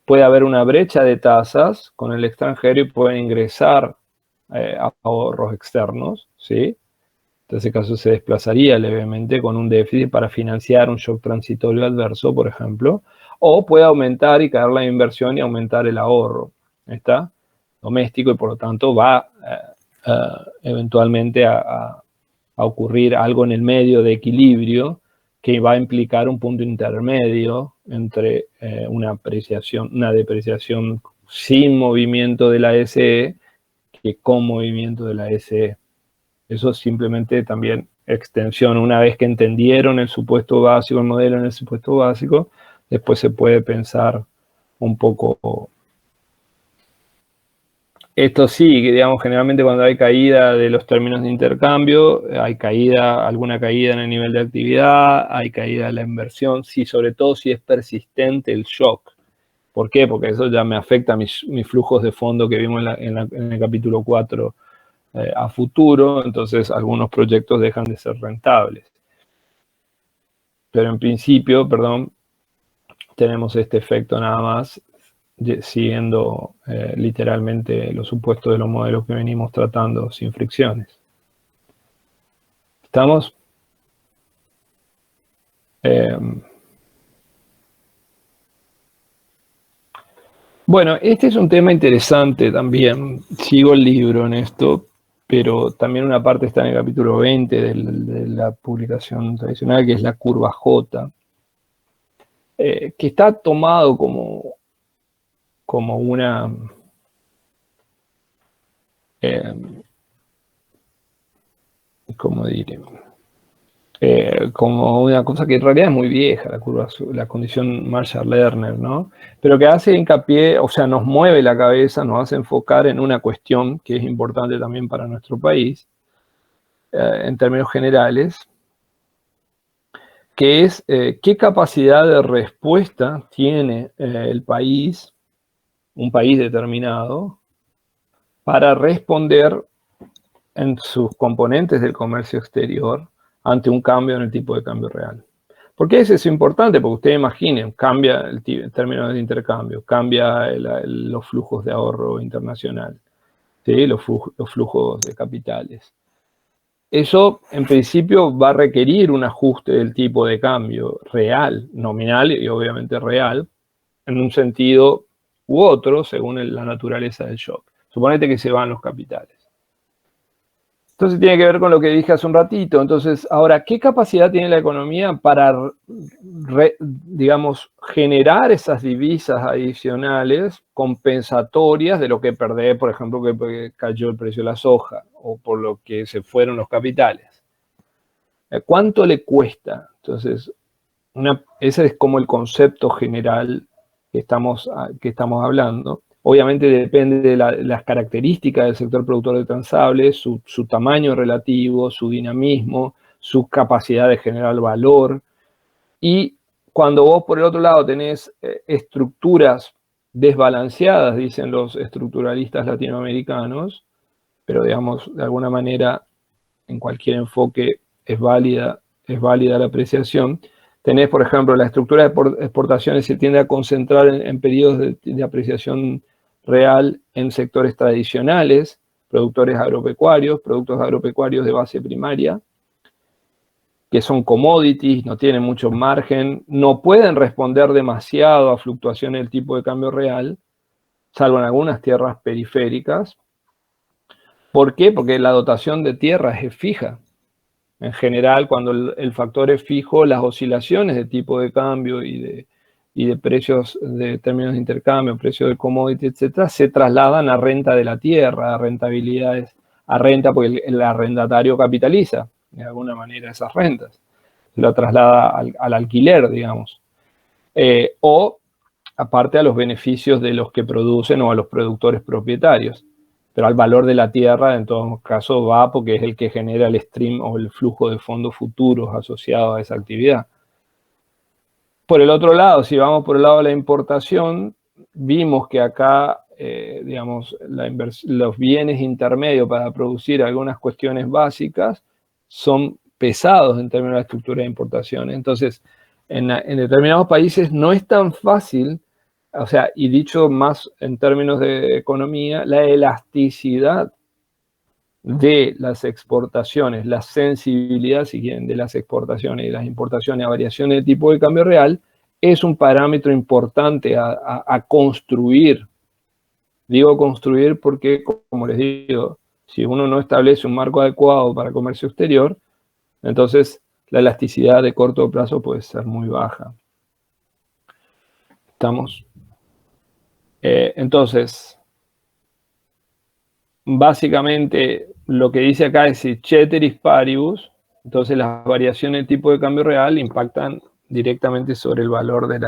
Puede haber una brecha de tasas con el extranjero y pueden ingresar ahorros externos, ¿sí? En ese caso se desplazaría levemente con un déficit para financiar un shock transitorio adverso, por ejemplo, o puede aumentar y caer la inversión y aumentar el ahorro, ¿está? Doméstico, y por lo tanto va eventualmente a ocurrir algo en el medio de equilibrio que va a implicar un punto intermedio entre una depreciación sin movimiento de la SE que con movimiento de la SE. Eso es simplemente también extensión. Una vez que entendieron el supuesto básico, el modelo en el supuesto básico, después se puede pensar un poco. Esto sí, que digamos, generalmente cuando hay caída de los términos de intercambio, hay alguna caída en el nivel de actividad, hay caída de la inversión, sí, sobre todo si es persistente el shock. ¿Por qué? Porque eso ya me afecta a mis flujos de fondo que vimos en el capítulo 4 a futuro, entonces algunos proyectos dejan de ser rentables. Pero en principio, tenemos este efecto nada más, siguiendo literalmente los supuestos de los modelos que venimos tratando sin fricciones. ¿Estamos? Bueno, este es un tema interesante también. Sigo el libro en esto, pero también una parte está en el capítulo 20 de la publicación tradicional, que es la curva J, que está tomado como una... ¿cómo diré? Como una cosa que en realidad es muy vieja, la curva, la condición Marshall-Lerner, ¿no? Pero que hace hincapié, o sea, nos mueve la cabeza, nos hace enfocar en una cuestión que es importante también para nuestro país, en términos generales, que es qué capacidad de respuesta tiene el país, un país determinado, para responder en sus componentes del comercio exterior ante un cambio en el tipo de cambio real. ¿Por qué es eso importante? Porque ustedes imaginen, cambia el término de intercambio, cambia los flujos de ahorro internacional, ¿sí? Los flujos de capitales. Eso, en principio, va a requerir un ajuste del tipo de cambio real, nominal y obviamente real, en un sentido u otro, según la naturaleza del shock. Suponete que se van los capitales. Entonces tiene que ver con lo que dije hace un ratito. Entonces, ahora, ¿qué capacidad tiene la economía para, digamos, generar esas divisas adicionales compensatorias de lo que perdés, por ejemplo, que cayó el precio de la soja o por lo que se fueron los capitales? ¿Cuánto le cuesta? Entonces, ese es como el concepto general que estamos hablando. Obviamente depende de las características del sector productor de transables, su tamaño relativo, su dinamismo, su capacidad de generar valor. Y cuando vos por el otro lado tenés estructuras desbalanceadas, dicen los estructuralistas latinoamericanos, pero digamos, de alguna manera, en cualquier enfoque es válida la apreciación. Tenés, por ejemplo, la estructura de exportaciones se tiende a concentrar en periodos de apreciación real en sectores tradicionales, productores agropecuarios, productos agropecuarios de base primaria, que son commodities, no tienen mucho margen, no pueden responder demasiado a fluctuaciones del tipo de cambio real, salvo en algunas tierras periféricas. ¿Por qué? Porque la dotación de tierras es fija. En general, cuando el factor es fijo, las oscilaciones de tipo de cambio y de precios de términos de intercambio, precios de commodity, etcétera, se trasladan a renta de la tierra, a rentabilidades, a renta, porque el arrendatario capitaliza de alguna manera esas rentas, lo traslada al alquiler, digamos, o aparte a los beneficios de los que producen o a los productores propietarios. Pero al valor de la tierra, en todo caso, va porque es el que genera el stream o el flujo de fondos futuros asociados a esa actividad. Por el otro lado, si vamos por el lado de la importación, vimos que acá, digamos, los bienes intermedios para producir algunas cuestiones básicas son pesados en términos de la estructura de importación. Entonces, en determinados países no es tan fácil. O sea, y dicho más en términos de economía, la elasticidad de las exportaciones, la sensibilidad, si quieren, de las exportaciones y las importaciones a variaciones de tipo de cambio real, es un parámetro importante a construir. Digo construir porque, como les digo, si uno no establece un marco adecuado para comercio exterior, entonces la elasticidad de corto plazo puede ser muy baja. ¿Estamos? Entonces, básicamente lo que dice acá es si ceteris paribus, entonces las variaciones de tipo de cambio real impactan directamente sobre el valor de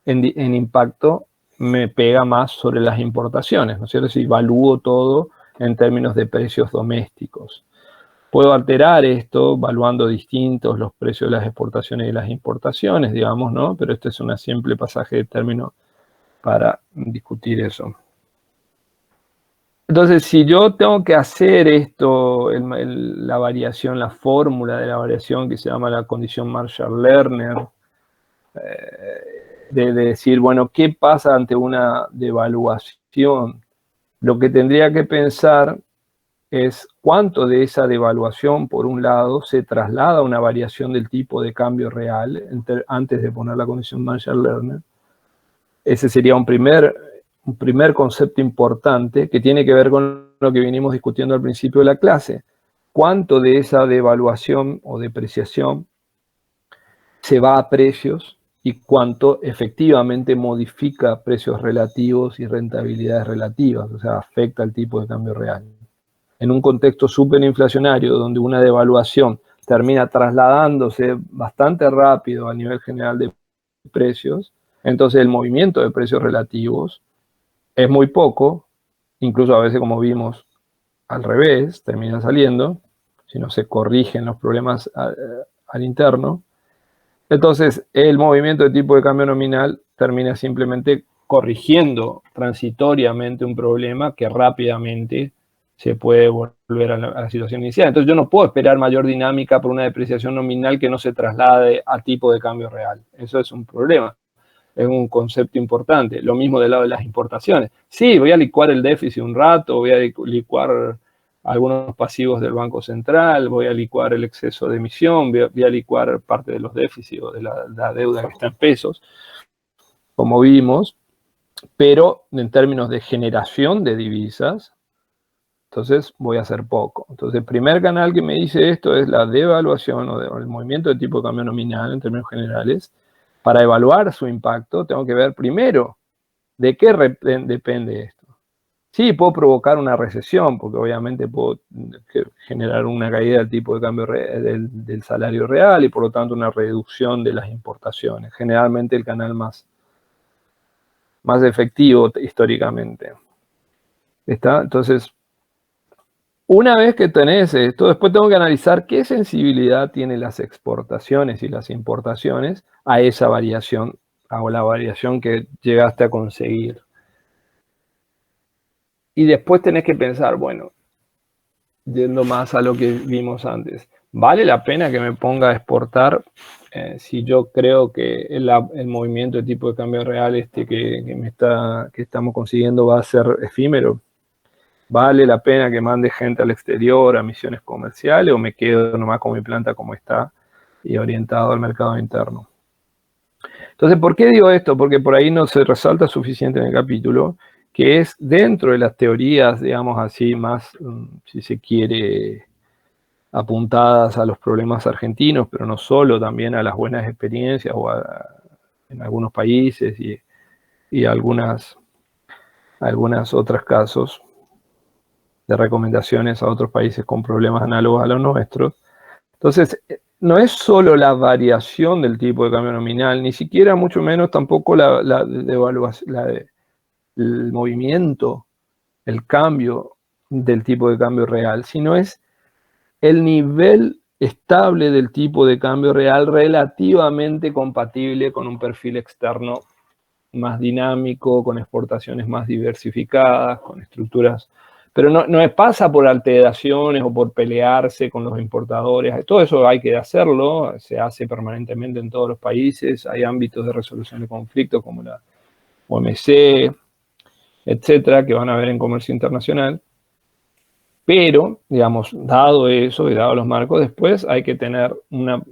en impacto me pega más sobre las importaciones, ¿no es cierto? Si evalúo todo en términos de precios domésticos. Puedo alterar esto evaluando distintos los precios de las exportaciones y las importaciones, digamos, ¿no? Pero este es un simple pasaje de términos para discutir eso. Entonces, si yo tengo que hacer esto, la variación, la fórmula de la variación que se llama la condición Marshall-Lerner, de decir, bueno, ¿qué pasa ante una devaluación? Lo que tendría que pensar es cuánto de esa devaluación, por un lado, se traslada a una variación del tipo de cambio real, antes de poner la condición Marshall-Lerner. Ese sería un primer concepto importante que tiene que ver con lo que vinimos discutiendo al principio de la clase. ¿Cuánto de esa devaluación o depreciación se va a precios y cuánto efectivamente modifica precios relativos y rentabilidades relativas, o sea, afecta al tipo de cambio real? En un contexto superinflacionario donde una devaluación termina trasladándose bastante rápido a nivel general de precios, entonces el movimiento de precios relativos es muy poco, incluso a veces, como vimos, al revés, termina saliendo, si no se corrigen los problemas al interno. Entonces el movimiento de tipo de cambio nominal termina simplemente corrigiendo transitoriamente un problema que rápidamente se puede volver a la situación inicial. Entonces yo no puedo esperar mayor dinámica por una depreciación nominal que no se traslade a tipo de cambio real. Eso es un problema, es un concepto importante. Lo mismo del lado de las importaciones. Sí, voy a licuar el déficit un rato, voy a licuar algunos pasivos del Banco Central, voy a licuar el exceso de emisión, voy a licuar parte de los déficits o de la deuda que está en pesos, como vimos, pero en términos de generación de divisas, entonces voy a hacer poco. Entonces el primer canal que me dice esto es la devaluación o el movimiento de tipo de cambio nominal en términos generales. Para evaluar su impacto tengo que ver primero de qué depende esto. Sí, puedo provocar una recesión, porque obviamente puedo generar una caída del tipo de cambio del salario real y por lo tanto una reducción de las importaciones. Generalmente el canal más efectivo históricamente. ¿Está? Entonces, una vez que tenés esto, después tengo que analizar qué sensibilidad tienen las exportaciones y las importaciones a esa variación, o la variación que llegaste a conseguir. Y después tenés que pensar, bueno, yendo más a lo que vimos antes, ¿vale la pena que me ponga a exportar si yo creo que el movimiento de tipo de cambio real que estamos consiguiendo va a ser efímero? ¿Vale la pena que mande gente al exterior a misiones comerciales o me quedo nomás con mi planta como está y orientado al mercado interno? Entonces, ¿por qué digo esto? Porque por ahí no se resalta suficiente en el capítulo, que es dentro de las teorías, digamos así, más, si se quiere, apuntadas a los problemas argentinos, pero no solo, también a las buenas experiencias en algunos países y algunos otros casos de recomendaciones a otros países con problemas análogos a los nuestros. Entonces, no es solo la variación del tipo de cambio nominal, ni siquiera mucho menos tampoco el movimiento, el cambio del tipo de cambio real, sino es el nivel estable del tipo de cambio real relativamente compatible con un perfil externo más dinámico, con exportaciones más diversificadas, con estructuras. Pero no pasa por alteraciones o por pelearse con los importadores. Todo eso hay que hacerlo, se hace permanentemente en todos los países. Hay ámbitos de resolución de conflictos como la OMC, etcétera, que van a haber en comercio internacional. Pero, digamos, dado eso y dado los marcos, después hay que tener una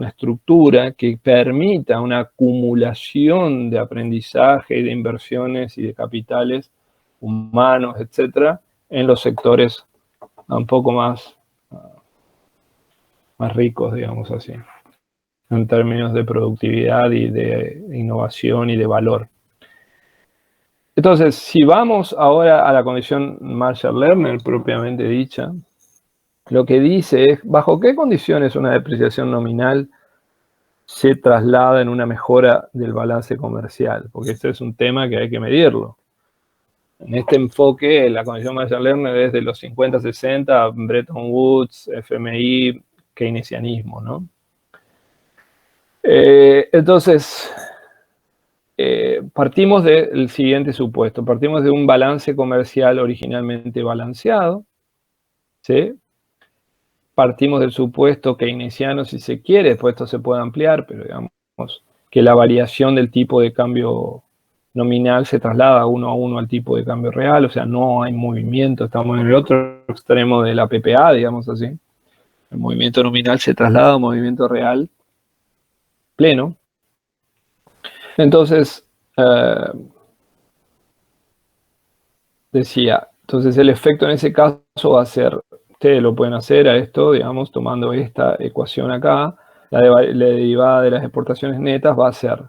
estructura que permita una acumulación de aprendizaje y de inversiones y de capitales humanos, etcétera, en los sectores un poco más ricos, digamos así, en términos de productividad y de innovación y de valor. Entonces, si vamos ahora a la condición Marshall-Lerner propiamente dicha, lo que dice es, ¿bajo qué condiciones una depreciación nominal se traslada en una mejora del balance comercial? Porque este es un tema que hay que medirlo. En este enfoque, la condición Marshall-Lerner es de los 50-60, Bretton Woods, FMI, keynesianismo, ¿no? Entonces, partimos del siguiente supuesto. Partimos de un balance comercial originalmente balanceado, ¿sí? Partimos del supuesto keynesiano, si se quiere, después esto se puede ampliar, pero digamos, que la variación del tipo de cambio nominal se traslada uno a uno al tipo de cambio real, o sea, no hay movimiento, estamos en el otro extremo de la PPA, digamos así. El movimiento nominal se traslada a un movimiento real pleno. Entonces, decía, entonces el efecto en ese caso va a ser, ustedes lo pueden hacer a esto, digamos, tomando esta ecuación acá, la derivada de las exportaciones netas va a ser,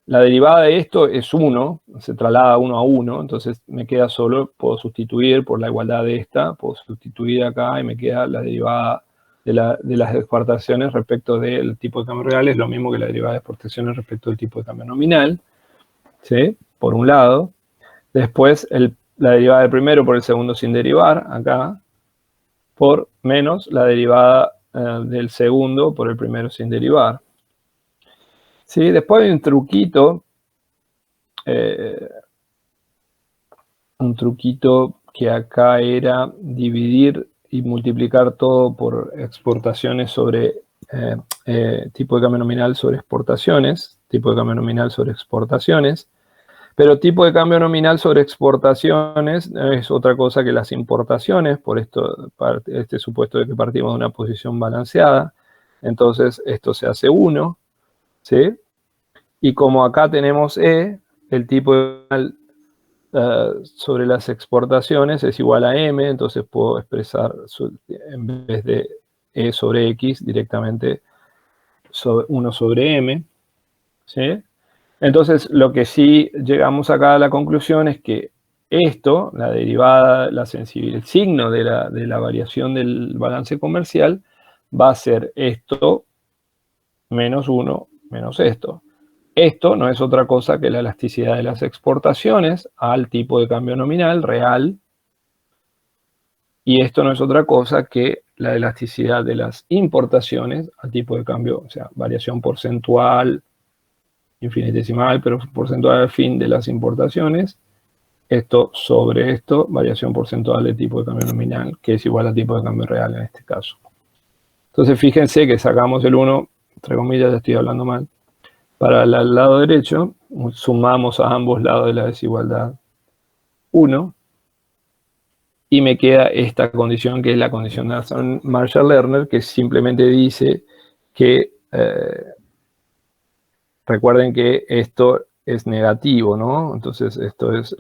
la derivada de esto es 1, se traslada 1 a 1, entonces me queda solo, puedo sustituir por la igualdad de esta, puedo sustituir acá y me queda la derivada de las exportaciones respecto del tipo de cambio real, es lo mismo que la derivada de exportaciones respecto del tipo de cambio nominal, ¿sí? Por un lado. Después la derivada del primero por el segundo sin derivar, acá, por menos la derivada del segundo por el primero sin derivar. ¿Sí? Después hay un truquito que acá era dividir y multiplicar todo por exportaciones sobre tipo de cambio nominal sobre exportaciones, tipo de cambio nominal sobre exportaciones. Pero tipo de cambio nominal sobre exportaciones es otra cosa que las importaciones, por este supuesto de que partimos de una posición balanceada. Entonces esto se hace 1, ¿sí? Y como acá tenemos E, el tipo de sobre las exportaciones es igual a M, entonces puedo expresar en vez de E sobre X directamente 1 sobre M, ¿sí? Entonces, lo que sí llegamos acá a la conclusión es que esto, la derivada, el signo de la variación del balance comercial, va a ser esto menos 1 menos esto. Esto no es otra cosa que la elasticidad de las exportaciones al tipo de cambio nominal real, y esto no es otra cosa que la elasticidad de las importaciones al tipo de cambio, o sea, variación porcentual, infinitesimal, pero porcentual al fin de las importaciones, esto sobre esto, variación porcentual del tipo de cambio nominal, que es igual al tipo de cambio real en este caso. Entonces fíjense que sacamos el 1, entre comillas, ya estoy hablando mal, para el lado derecho, sumamos a ambos lados de la desigualdad 1, y me queda esta condición, que es la condición de Marshall-Lerner, que simplemente dice que recuerden que esto es negativo, ¿no? Entonces esto es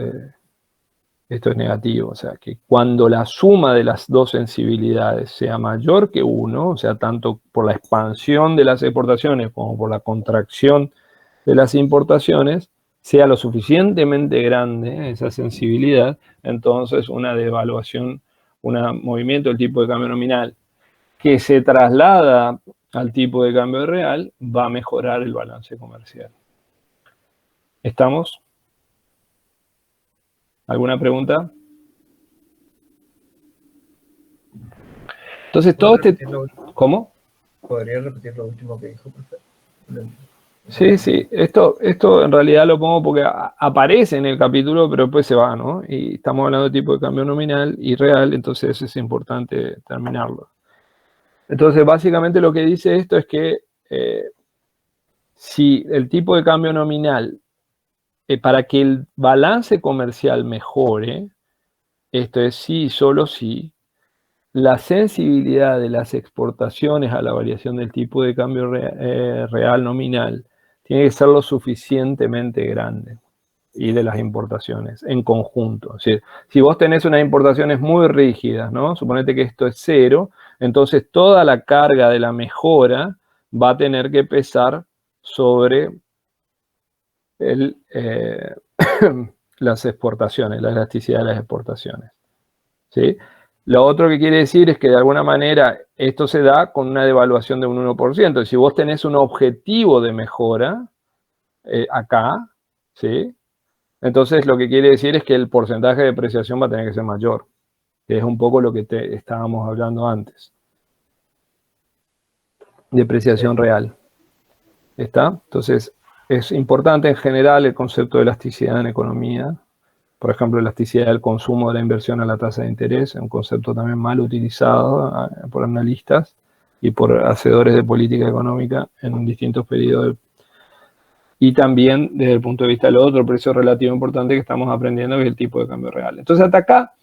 negativo, o sea, que cuando la suma de las dos sensibilidades sea mayor que 1, o sea, tanto por la expansión de las exportaciones como por la contracción de las importaciones, sea lo suficientemente grande esa sensibilidad, entonces una devaluación, un movimiento del tipo de cambio nominal que se traslada al tipo de cambio real, va a mejorar el balance comercial. ¿Estamos? ¿Alguna pregunta? Entonces todo este... ¿Cómo? ¿Podría repetir lo último que dijo, por favor? Sí, sí. Esto en realidad lo pongo porque aparece en el capítulo, pero después se va, ¿no? Y estamos hablando de tipo de cambio nominal y real, entonces es importante terminarlo. Entonces, básicamente lo que dice esto es que si el tipo de cambio nominal, para que el balance comercial mejore, esto es sí, solo sí, la sensibilidad de las exportaciones a la variación del tipo de cambio real nominal tiene que ser lo suficientemente grande, y de las importaciones en conjunto. Es decir, si vos tenés unas importaciones muy rígidas, ¿no? Suponete que esto es 0, entonces toda la carga de la mejora va a tener que pesar sobre las exportaciones, la elasticidad de las exportaciones, ¿sí? Lo otro que quiere decir es que de alguna manera esto se da con una devaluación de un 1%. Si vos tenés un objetivo de mejora acá, ¿sí? Entonces lo que quiere decir es que el porcentaje de depreciación va a tener que ser mayor, que es un poco lo que estábamos hablando antes. Depreciación real. ¿Está? Entonces es importante en general el concepto de elasticidad en economía. Por ejemplo, elasticidad del consumo de la inversión a la tasa de interés, es un concepto también mal utilizado por analistas y por hacedores de política económica en distintos periodos y también desde el punto de vista del otro precio relativo importante que estamos aprendiendo, que es el tipo de cambio real. Entonces hasta acá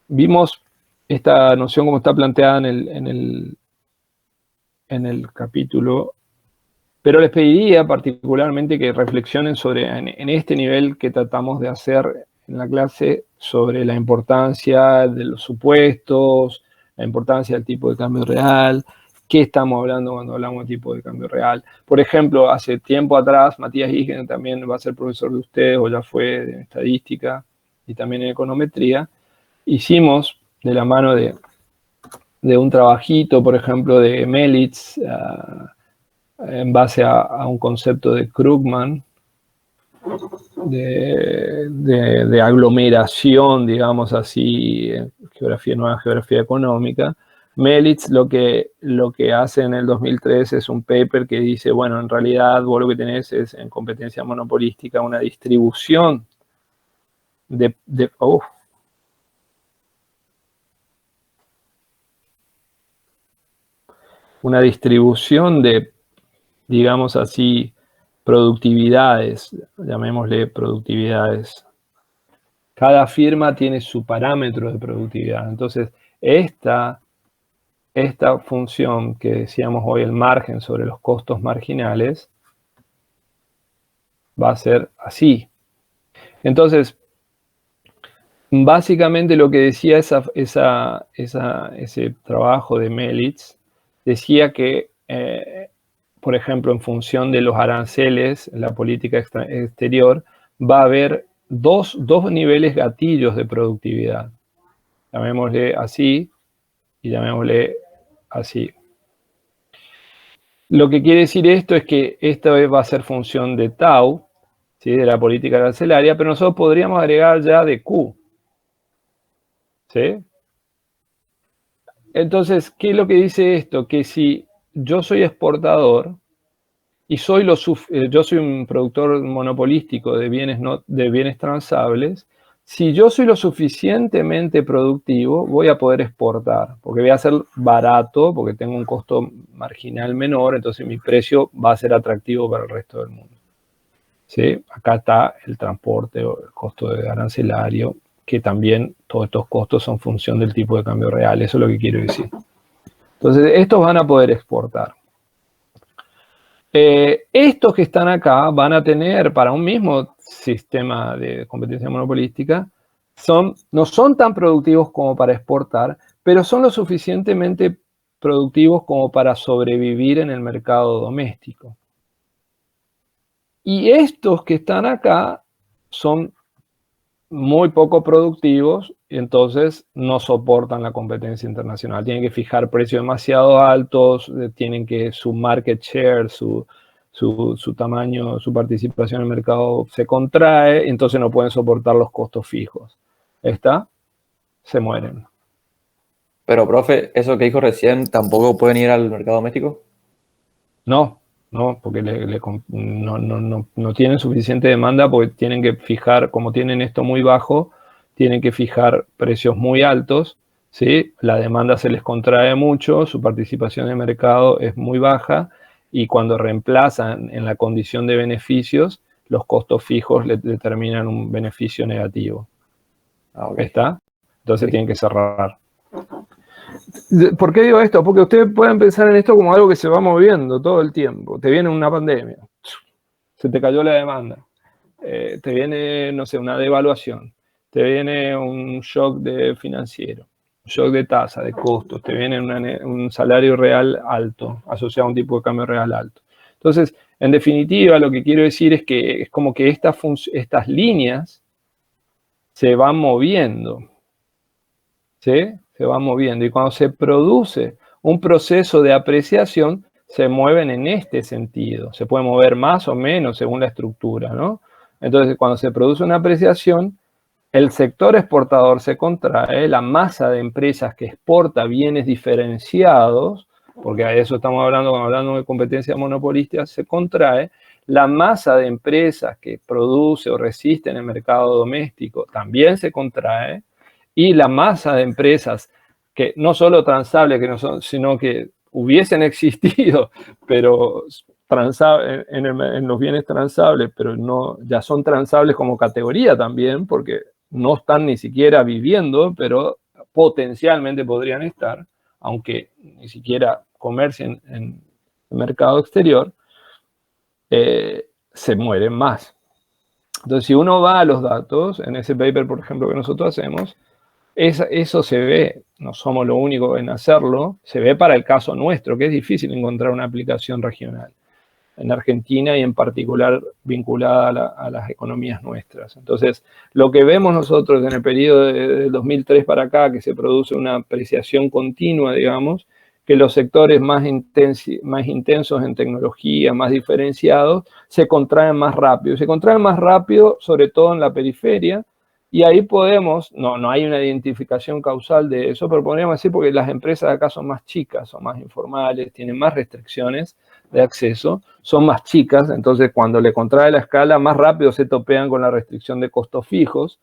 vimos esta noción como está planteada en el capítulo, pero les pediría particularmente que reflexionen sobre, en este nivel que tratamos de hacer en la clase, sobre la importancia de los supuestos, la importancia del tipo de cambio real, qué estamos hablando cuando hablamos de tipo de cambio real. Por ejemplo, hace tiempo atrás, Matías Higgins también va a ser profesor de ustedes, o ya fue de estadística y también en econometría, hicimos de la mano de un trabajito, por ejemplo, de Melitz, en base a un concepto de Krugman, de aglomeración, digamos así, nueva geografía económica. Melitz lo que hace en el 2003 es un paper que dice, bueno, en realidad vos lo que tenés es en competencia monopolística una distribución una distribución de, digamos así, productividades, llamémosle productividades. Cada firma tiene su parámetro de productividad. Entonces, esta función que decíamos hoy, el margen sobre los costos marginales, va a ser así. Entonces, básicamente lo que decía ese trabajo de Melitz, decía que por ejemplo, en función de los aranceles, en la política exterior, va a haber dos niveles gatillos de productividad. Llamémosle así y llamémosle así. Lo que quiere decir esto es que esta vez va a ser función de tau, ¿sí?, de la política arancelaria, pero nosotros podríamos agregar ya de Q. ¿Sí? Entonces, ¿qué es lo que dice esto? Que si yo soy exportador y yo soy un productor monopolístico de bienes transables, si yo soy lo suficientemente productivo, voy a poder exportar, porque voy a ser barato, porque tengo un costo marginal menor, entonces mi precio va a ser atractivo para el resto del mundo. ¿Sí? Acá está el transporte o el costo de arancelario, que también todos estos costos son función del tipo de cambio real, eso es lo que quiero decir. Entonces, estos van a poder exportar. Estos que están acá van a tener, para un mismo sistema de competencia monopolística, no son tan productivos como para exportar, pero son lo suficientemente productivos como para sobrevivir en el mercado doméstico. Y estos que están acá son muy poco productivos y entonces no soportan la competencia internacional. Tienen que fijar precios demasiado altos, tienen que su market share, su tamaño, su participación en el mercado se contrae, entonces no pueden soportar los costos fijos. Se mueren. Pero, profe, eso que dijo recién, ¿tampoco pueden ir al mercado doméstico? No, porque no tienen suficiente demanda, porque tienen que fijar, como tienen esto muy bajo, tienen que fijar precios muy altos, ¿sí? La demanda se les contrae mucho, su participación en el mercado es muy baja, y cuando reemplazan en la condición de beneficios, los costos fijos le determinan un beneficio negativo. Okay. Entonces tienen que cerrar. ¿Por qué digo esto? Porque ustedes pueden pensar en esto como algo que se va moviendo todo el tiempo. Te viene una pandemia, se te cayó la demanda, te viene, no sé, una devaluación, te viene un shock financiero, un shock de tasa, de costos, te viene un salario real alto, asociado a un tipo de cambio real alto. Entonces, en definitiva, lo que quiero decir es que es como que estas líneas se van moviendo, ¿sí? Se van moviendo, y cuando se produce un proceso de apreciación, se mueven en este sentido. Se puede mover más o menos según la estructura, ¿no? Entonces, cuando se produce una apreciación, el sector exportador se contrae, la masa de empresas que exporta bienes diferenciados, porque a eso estamos hablando cuando hablamos de competencia monopolística, se contrae, la masa de empresas que produce o resiste en el mercado doméstico también se contrae, y la masa de empresas que no solo transables, sino que hubiesen existido, pero en los bienes transables, pero no, ya son transables como categoría también, porque no están ni siquiera viviendo, pero potencialmente podrían estar, aunque ni siquiera comercien en el mercado exterior, se mueren más. Entonces, si uno va a los datos, en ese paper, por ejemplo, que nosotros hacemos, eso se ve, no somos lo únicos en hacerlo, se ve para el caso nuestro, que es difícil encontrar una aplicación regional en Argentina y en particular vinculada a las economías nuestras. Entonces, lo que vemos nosotros en el periodo de 2003 para acá, que se produce una apreciación continua, digamos, que los sectores más intensos en tecnología, más diferenciados, se contraen más rápido. Se contraen más rápido, sobre todo en la periferia, y ahí podemos, no hay una identificación causal de eso, pero podríamos decir porque las empresas de acá son más chicas, son más informales, tienen más restricciones de acceso, son más chicas, entonces cuando le contrae la escala, más rápido se topean con la restricción de costos fijos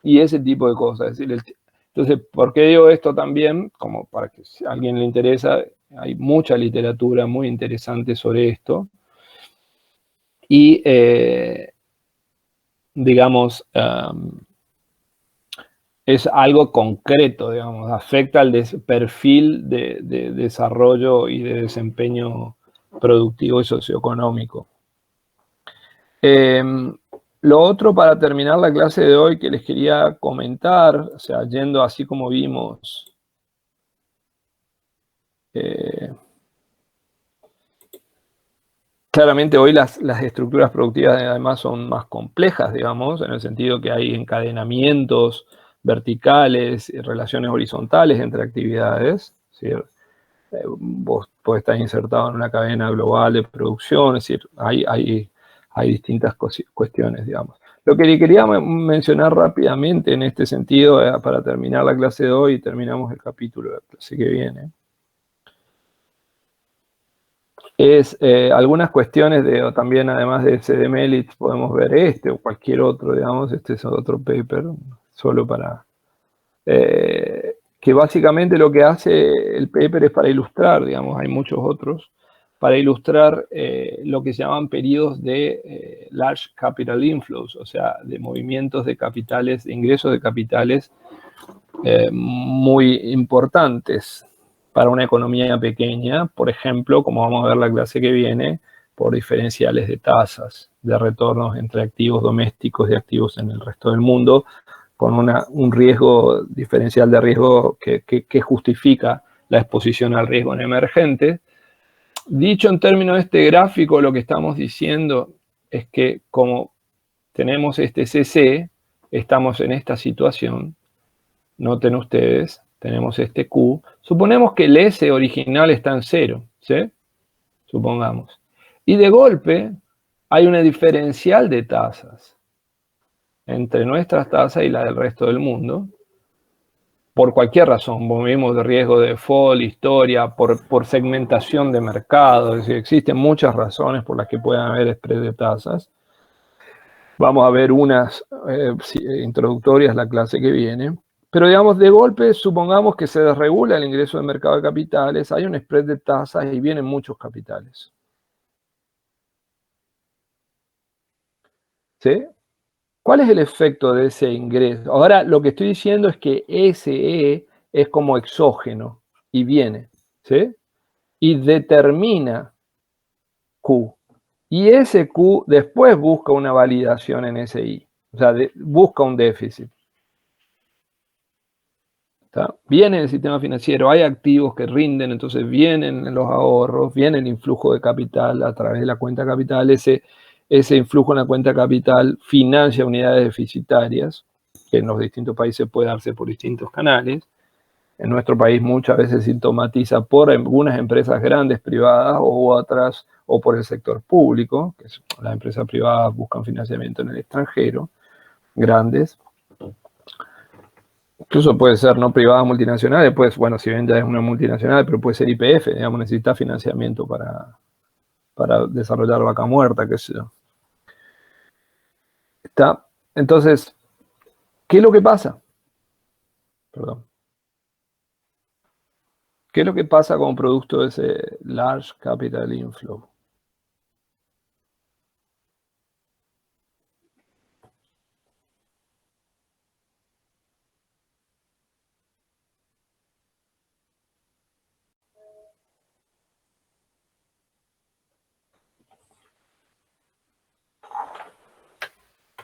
y ese tipo de cosas. Es decir, entonces, ¿por qué digo esto también? Como para que si a alguien le interesa, hay mucha literatura muy interesante sobre esto. Y, digamos, es algo concreto, digamos, afecta al perfil de desarrollo y de desempeño productivo y socioeconómico. Lo otro para terminar la clase de hoy que les quería comentar, o sea, yendo así como vimos, claramente hoy las estructuras productivas además son más complejas, digamos, en el sentido que hay encadenamientos verticales y relaciones horizontales entre actividades. ¿Sí? Vos podés estar insertado en una cadena global de producción, es decir, hay distintas cuestiones, digamos. Lo que quería mencionar rápidamente en este sentido, para terminar la clase de hoy, y terminamos el capítulo de la clase que viene, es algunas cuestiones también además de CDMELIT, podemos ver este o cualquier otro, digamos, este es otro paper, solo para... que básicamente lo que hace el paper es para ilustrar, digamos, hay muchos otros, para ilustrar lo que se llaman periodos de large capital inflows, o sea, de movimientos de capitales, de ingresos de capitales muy importantes para una economía pequeña, por ejemplo, como vamos a ver la clase que viene, por diferenciales de tasas de retornos entre activos domésticos y activos en el resto del mundo, con un riesgo diferencial de riesgo que justifica la exposición al riesgo en emergente. Dicho en términos de este gráfico, lo que estamos diciendo es que como tenemos este CC, estamos en esta situación, noten ustedes, tenemos este Q, suponemos que el S original está en 0, ¿sí? Supongamos. Y de golpe hay una diferencial de tasas entre nuestras tasas y la del resto del mundo, por cualquier razón, movimientos de riesgo de default, historia, por segmentación de mercado, es decir, existen muchas razones por las que puedan haber spread de tasas. Vamos a ver unas introductorias la clase que viene. Pero digamos, de golpe, supongamos que se desregula el ingreso del mercado de capitales, hay un spread de tasas y vienen muchos capitales. ¿Sí? ¿Cuál es el efecto de ese ingreso? Ahora, lo que estoy diciendo es que ese es como exógeno y viene, ¿sí? Y determina Q. Y ese Q después busca una validación en ese I. O sea, busca un déficit. ¿Está? Viene el sistema financiero, hay activos que rinden, entonces vienen los ahorros, viene el influjo de capital a través de la cuenta capital, ese influjo en la cuenta capital financia unidades deficitarias, que en los distintos países puede darse por distintos canales. En nuestro país muchas veces sintomatiza por algunas empresas grandes privadas o otras, o por el sector público, que las empresas privadas buscan financiamiento en el extranjero, grandes. Incluso puede ser no privadas multinacionales, pues bueno, si bien ya es una multinacional, pero puede ser YPF, digamos, necesita financiamiento para desarrollar vaca muerta, qué sé yo. ¿Está? Entonces, ¿qué es lo que pasa? Perdón. ¿Qué es lo que pasa como producto de ese large capital inflow?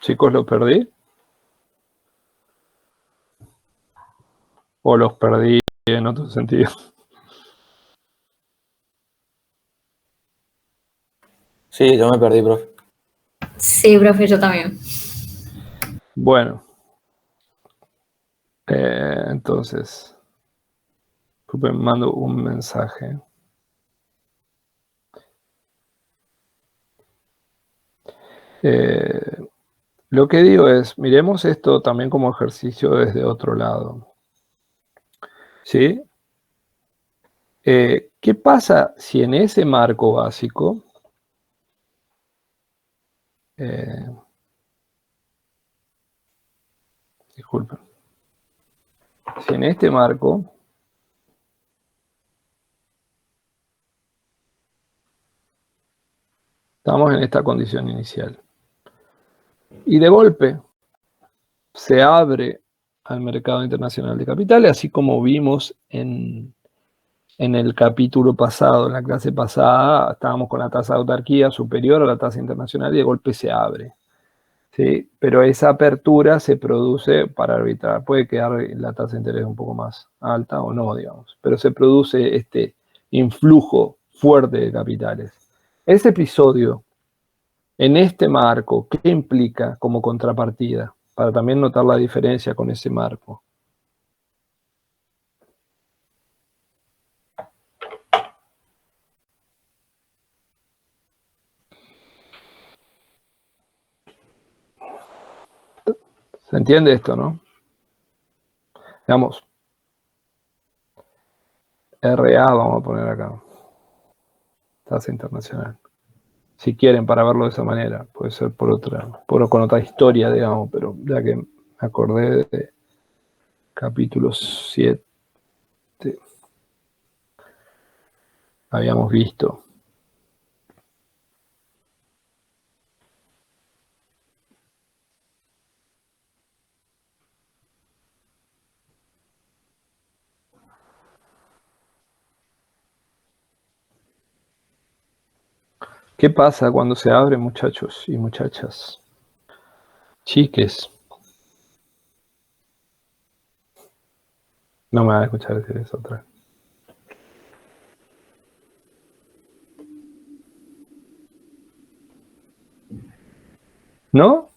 Chicos, ¿los perdí? ¿O los perdí en otro sentido? Sí, yo me perdí, profe. Sí, profe, yo también. Bueno, entonces, me mando un mensaje. Lo que digo es, miremos esto también como ejercicio desde otro lado. ¿Sí? ¿Qué pasa si en ese marco básico disculpen, si en este marco estamos en esta condición inicial y de golpe se abre al mercado internacional de capitales, así como vimos en el capítulo pasado, en la clase pasada, estábamos con la tasa de autarquía superior a la tasa internacional y de golpe se abre. ¿Sí? Pero esa apertura se produce para arbitrar. Puede quedar la tasa de interés un poco más alta o no, digamos. Pero se produce este influjo fuerte de capitales. Ese episodio, en este marco, ¿qué implica como contrapartida? Para también notar la diferencia con ese marco. ¿Se entiende esto, no? Digamos, RA vamos a poner acá. Tasa internacional. Si quieren, para verlo de esa manera. Puede ser con otra historia, digamos, pero ya que me acordé de capítulo 7, habíamos visto. ¿Qué pasa cuando se abre, muchachos y muchachas? Chiques. No me van a escuchar decir eso otra vez. ¿No?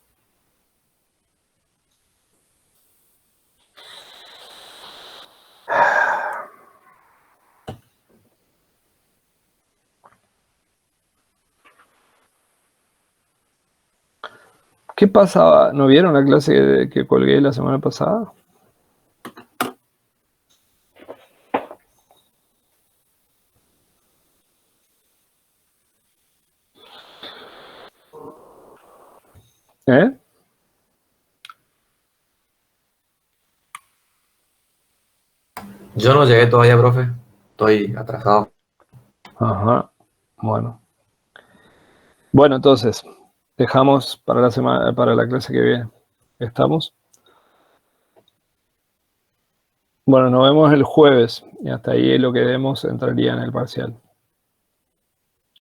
¿Qué pasaba? ¿No vieron la clase que colgué la semana pasada? ¿Eh? Yo no llegué todavía, profe. Estoy atrasado. Ajá. Bueno. Bueno, entonces, dejamos para la clase que viene. ¿Estamos? Bueno, nos vemos el jueves y hasta ahí lo que demos entraría en el parcial.